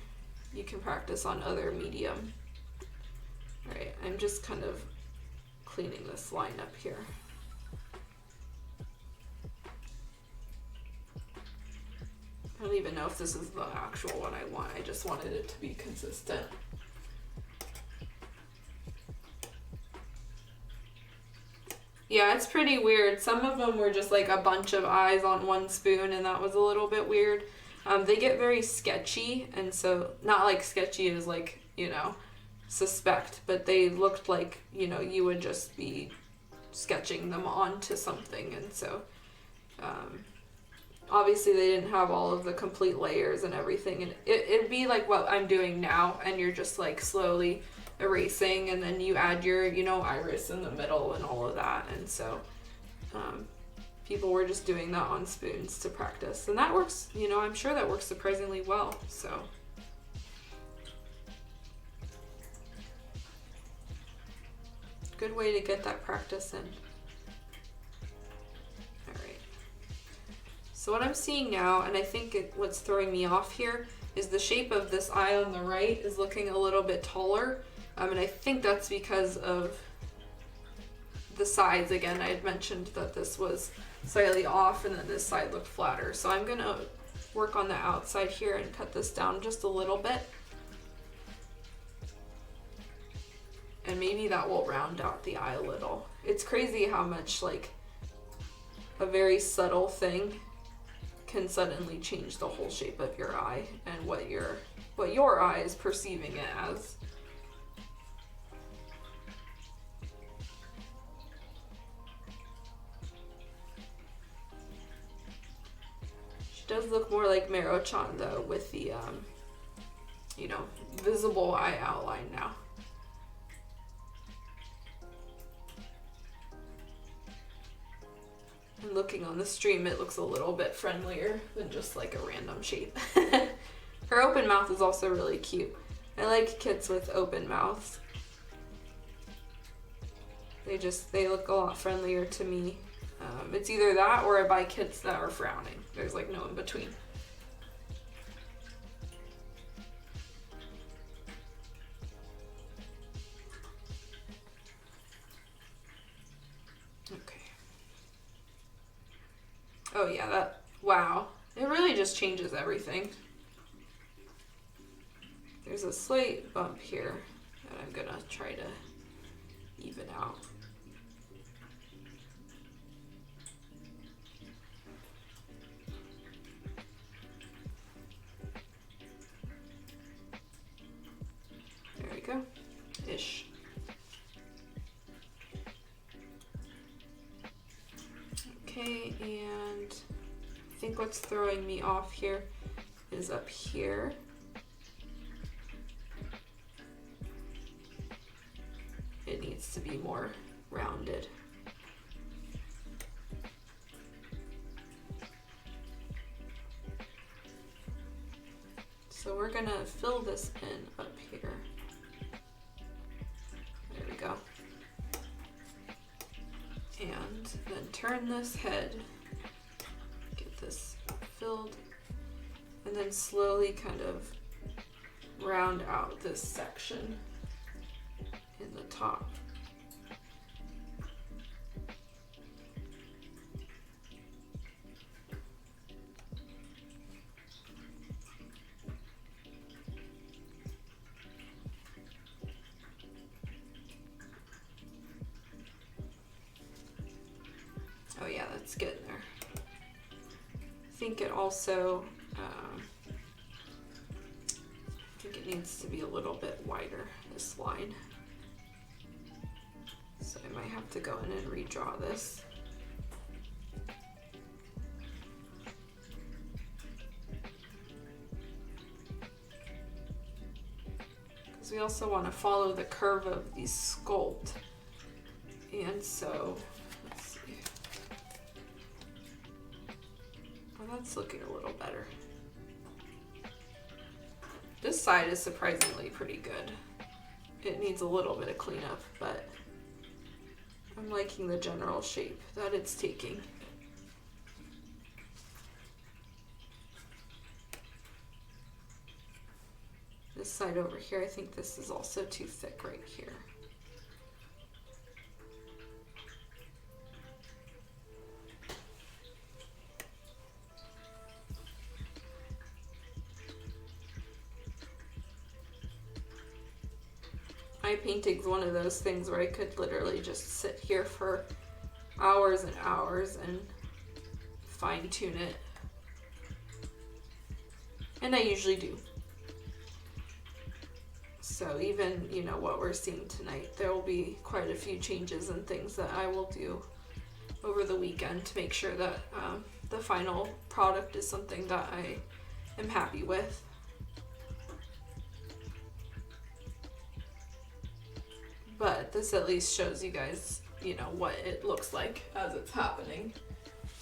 You can practice on other medium. Alright, I'm just kind of cleaning this line up here. I don't even know if this is the actual one I want. I just wanted it to be consistent. Yeah, it's pretty weird. Some of them were just like a bunch of eyes on one spoon, and that was a little bit weird. They get very sketchy, and so, not like sketchy as like, you know, suspect, but they looked like, you know, you would just be sketching them onto something, and so, obviously they didn't have all of the complete layers and everything, and it'd be like what I'm doing now, and you're just like slowly erasing, and then you add your, you know, iris in the middle and all of that, and so, people were just doing that on spoons to practice, and that works, you know, I'm sure that works surprisingly well, so. Good way to get that practice in. Alright. So what I'm seeing now, and I think what's throwing me off here, is the shape of this eye on the right is looking a little bit taller, and I think that's because of the sides. Again, I had mentioned that this was slightly off and then this side looked flatter. So I'm gonna work on the outside here and cut this down just a little bit. And maybe that will round out the eye a little. It's crazy how much like a very subtle thing can suddenly change the whole shape of your eye and what you're what your eye is perceiving it as. She does look more like Mero-chan though, with the, you know, visible eye outline now. And looking on the stream, it looks a little bit friendlier than just like a random shape. Her open mouth is also really cute. I like kids with open mouths. They look a lot friendlier to me. It's either that or I buy kids that are frowning. There's like no in between. Oh yeah, wow. It really just changes everything. There's a slight bump here that I'm gonna try to even out. There we go. Ish. Okay, and I think what's throwing me off here is up here. It needs to be more rounded. So we're gonna fill this in up here. There we go. And then turn this head, get this filled, and then slowly kind of round out this section in the top. Oh yeah, that's getting there. I think it also, I think it needs to be a little bit wider, this line. So I might have to go in and redraw this. Because we also want to follow the curve of the sculpt. And so, let's see. Well, that's looking a little better. This side is surprisingly pretty good. It needs a little bit of cleanup, but I'm liking the general shape that it's taking. This side over here, I think this is also too thick right here. Eye painting's one of those things where I could literally just sit here for hours and hours and fine tune it. And I usually do. So even, you know, what we're seeing tonight, there will be quite a few changes and things that I will do over the weekend to make sure that the final product is something that I am happy with. But this at least shows you guys, you know, what it looks like as it's happening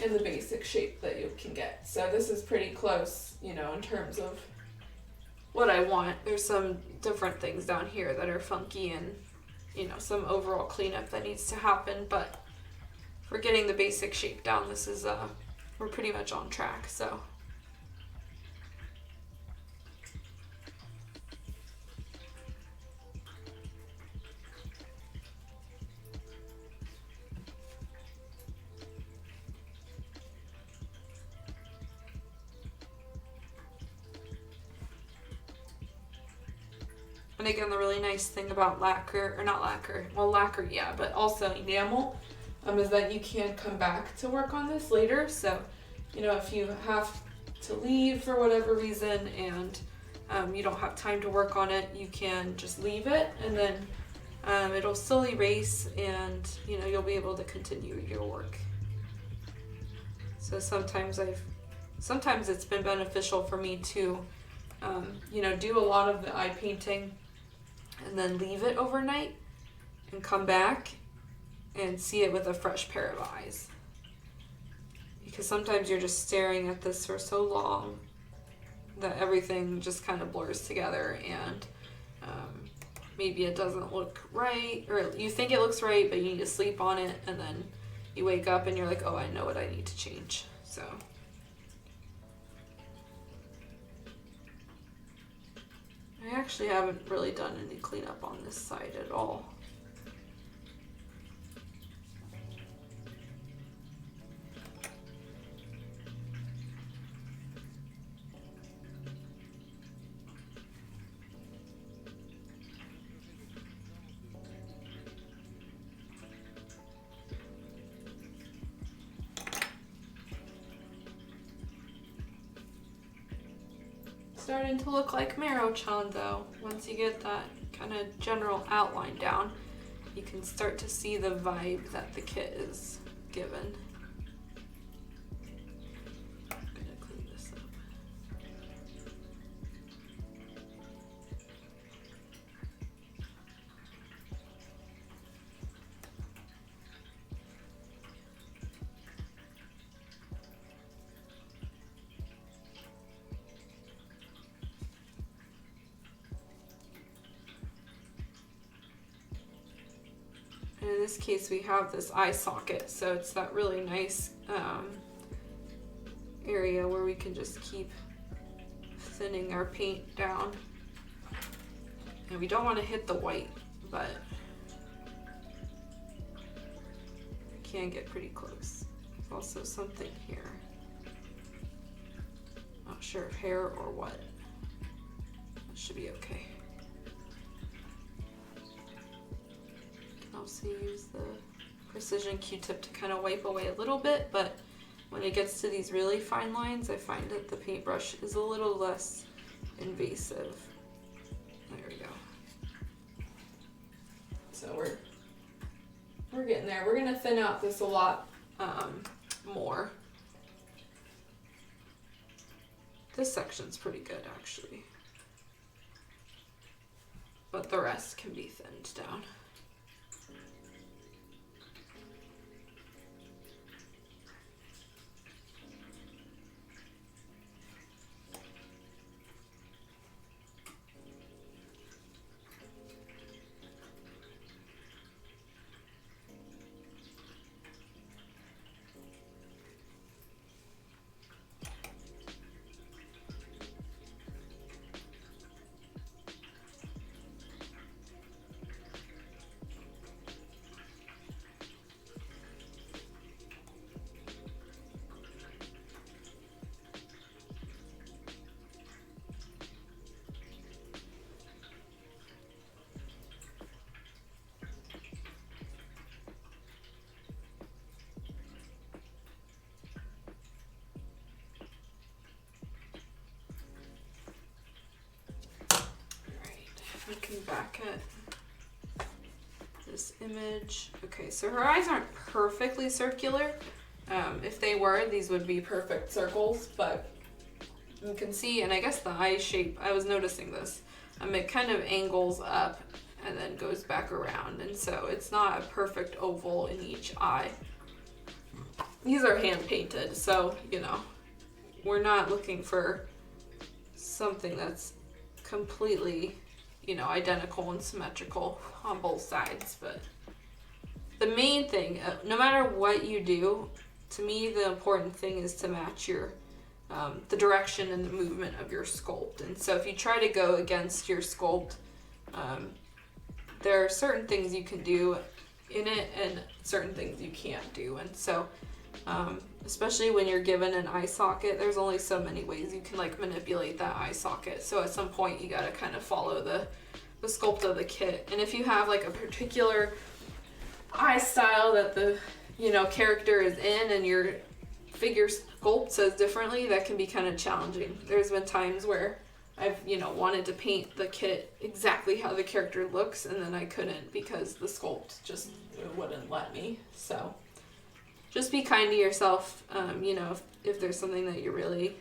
in the basic shape that you can get. So this is pretty close, you know, in terms of what I want. There's some different things down here that are funky and, you know, some overall cleanup that needs to happen. But for getting the basic shape down, this is, we're pretty much on track, so. And again, the really nice thing about lacquer, or not lacquer, well lacquer, yeah, but also enamel, is that you can come back to work on this later. So, you know, if you have to leave for whatever reason and you don't have time to work on it, you can just leave it, and then it'll still erase, and you know, you'll be able to continue your work. So sometimes it's been beneficial for me to you know, do a lot of the eye painting and then leave it overnight and come back and see it with a fresh pair of eyes. Because sometimes you're just staring at this for so long that everything just kind of blurs together, and maybe it doesn't look right, or you think it looks right, but you need to sleep on it, and then you wake up and you're like, oh, I know what I need to change. So I actually haven't really done any cleanup on this side at all. Starting to look like Mero-chan though. Once you get that kind of general outline down, you can start to see the vibe that the kit is given. I'm gonna clean this up. And in this case, we have this eye socket, so it's that really nice area where we can just keep thinning our paint down. And we don't want to hit the white, but we can get pretty close. There's also something here. Not sure if hair or what. That should be okay. Also use the precision Q-tip to kind of wipe away a little bit, but when it gets to these really fine lines, I find that the paintbrush is a little less invasive. There we go. So we're getting there. We're gonna thin out this a lot more. This section's pretty good actually, but the rest can be thinned down. Looking back at this image. Okay, so her eyes aren't perfectly circular. If they were, these would be perfect circles, but you can see, and I guess the eye shape, I was noticing this, it kind of angles up and then goes back around, and so it's not a perfect oval in each eye. These are hand painted, so, you know, we're not looking for something that's completely, you know, identical and symmetrical on both sides. But the main thing, no matter what you do, to me the important thing is to match your the direction and the movement of your sculpt. And so if you try to go against your sculpt, there are certain things you can do in it and certain things you can't do. And so especially when you're given an eye socket, there's only so many ways you can like manipulate that eye socket. So at some point you gotta kind of follow the sculpt of the kit. And if you have like a particular eye style that the, you know, character is in and your figure sculpt says differently, that can be kind of challenging. There's been times where I've, you know, wanted to paint the kit exactly how the character looks, and then I couldn't because the sculpt just wouldn't let me. So just be kind to yourself, you know, if there's something that you really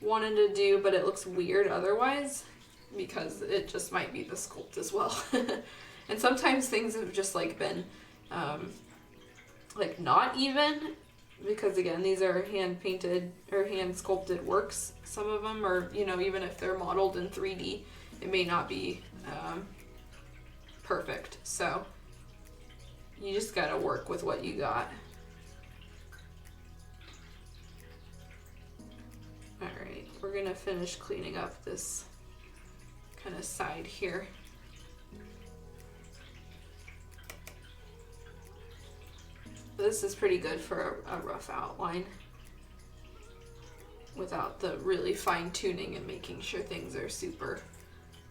wanted to do but it looks weird otherwise, because it just might be the sculpt as well. And sometimes things have just like been like not even, because again, these are hand painted or hand sculpted works, some of them, or you know, even if they're modeled in 3D, it may not be perfect. So you just gotta work with what you got. Alright, we're gonna finish cleaning up this kind of side here. This is pretty good for a rough outline without the really fine tuning and making sure things are super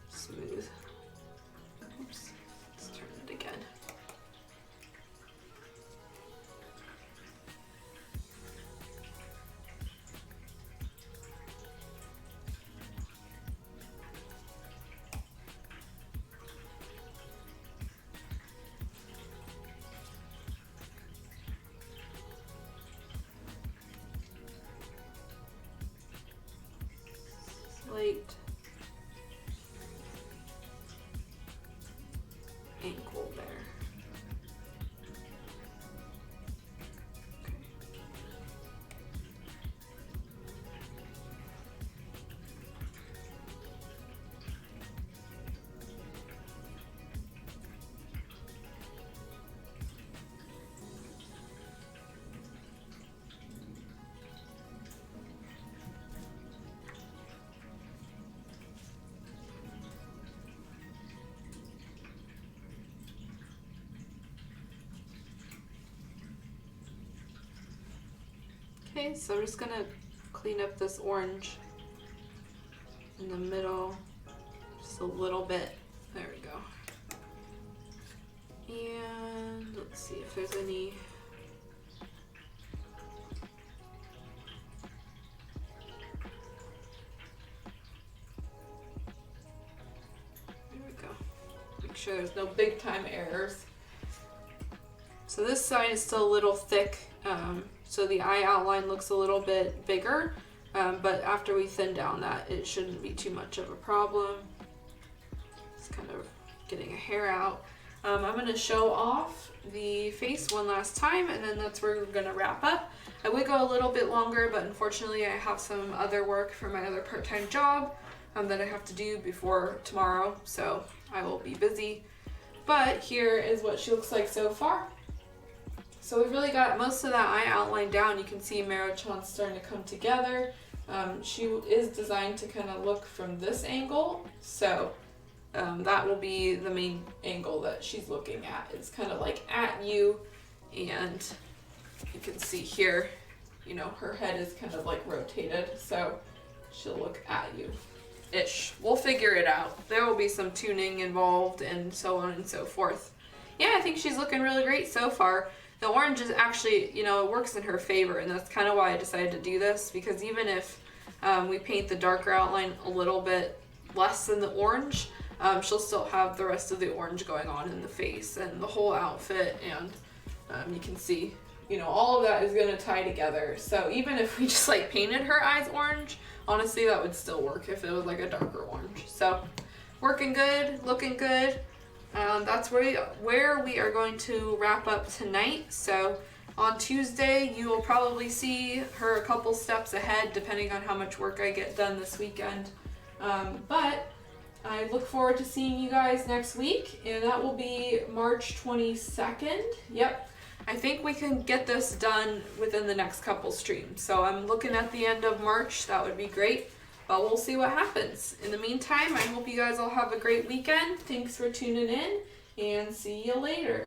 smooth. Oops, let's turn it again. Slight ankle there. Okay, so I'm just gonna clean up this orange in the middle just a little bit. There we go. And let's see if there's any. There we go. Make sure there's no big time errors. So this side is still a little thick. So the eye outline looks a little bit bigger, but after we thin down that, it shouldn't be too much of a problem. Just kind of getting a hair out. I'm going to show off the face one last time, and then that's where we're going to wrap up. I would go a little bit longer, but unfortunately I have some other work for my other part-time job that I have to do before tomorrow, so I will be busy. But here is what she looks like so far. So we've really got most of that eye outline down. You can see Mero-chan's starting to come together. She is designed to kind of look from this angle, so that will be the main angle that she's looking at. It's kind of like at you, and you can see here, you know, her head is kind of like rotated, so she'll look at you-ish. We'll figure it out. There will be some tuning involved and so on and so forth. Yeah, I think she's looking really great so far. The orange is actually, you know, it works in her favor, and that's kind of why I decided to do this, because even if we paint the darker outline a little bit less than the orange, she'll still have the rest of the orange going on in the face and the whole outfit, and you can see, you know, all of that is going to tie together. So even if we just like painted her eyes orange, honestly, that would still work if it was like a darker orange. So working good, looking good. That's where we are going to wrap up tonight. So on Tuesday, you will probably see her a couple steps ahead, depending on how much work I get done this weekend. But I look forward to seeing you guys next week, and that will be March 22nd. Yep. I think we can get this done within the next couple streams. So I'm looking at the end of March. That would be great. But we'll see what happens. In the meantime, I hope you guys all have a great weekend. Thanks for tuning in, and see you later.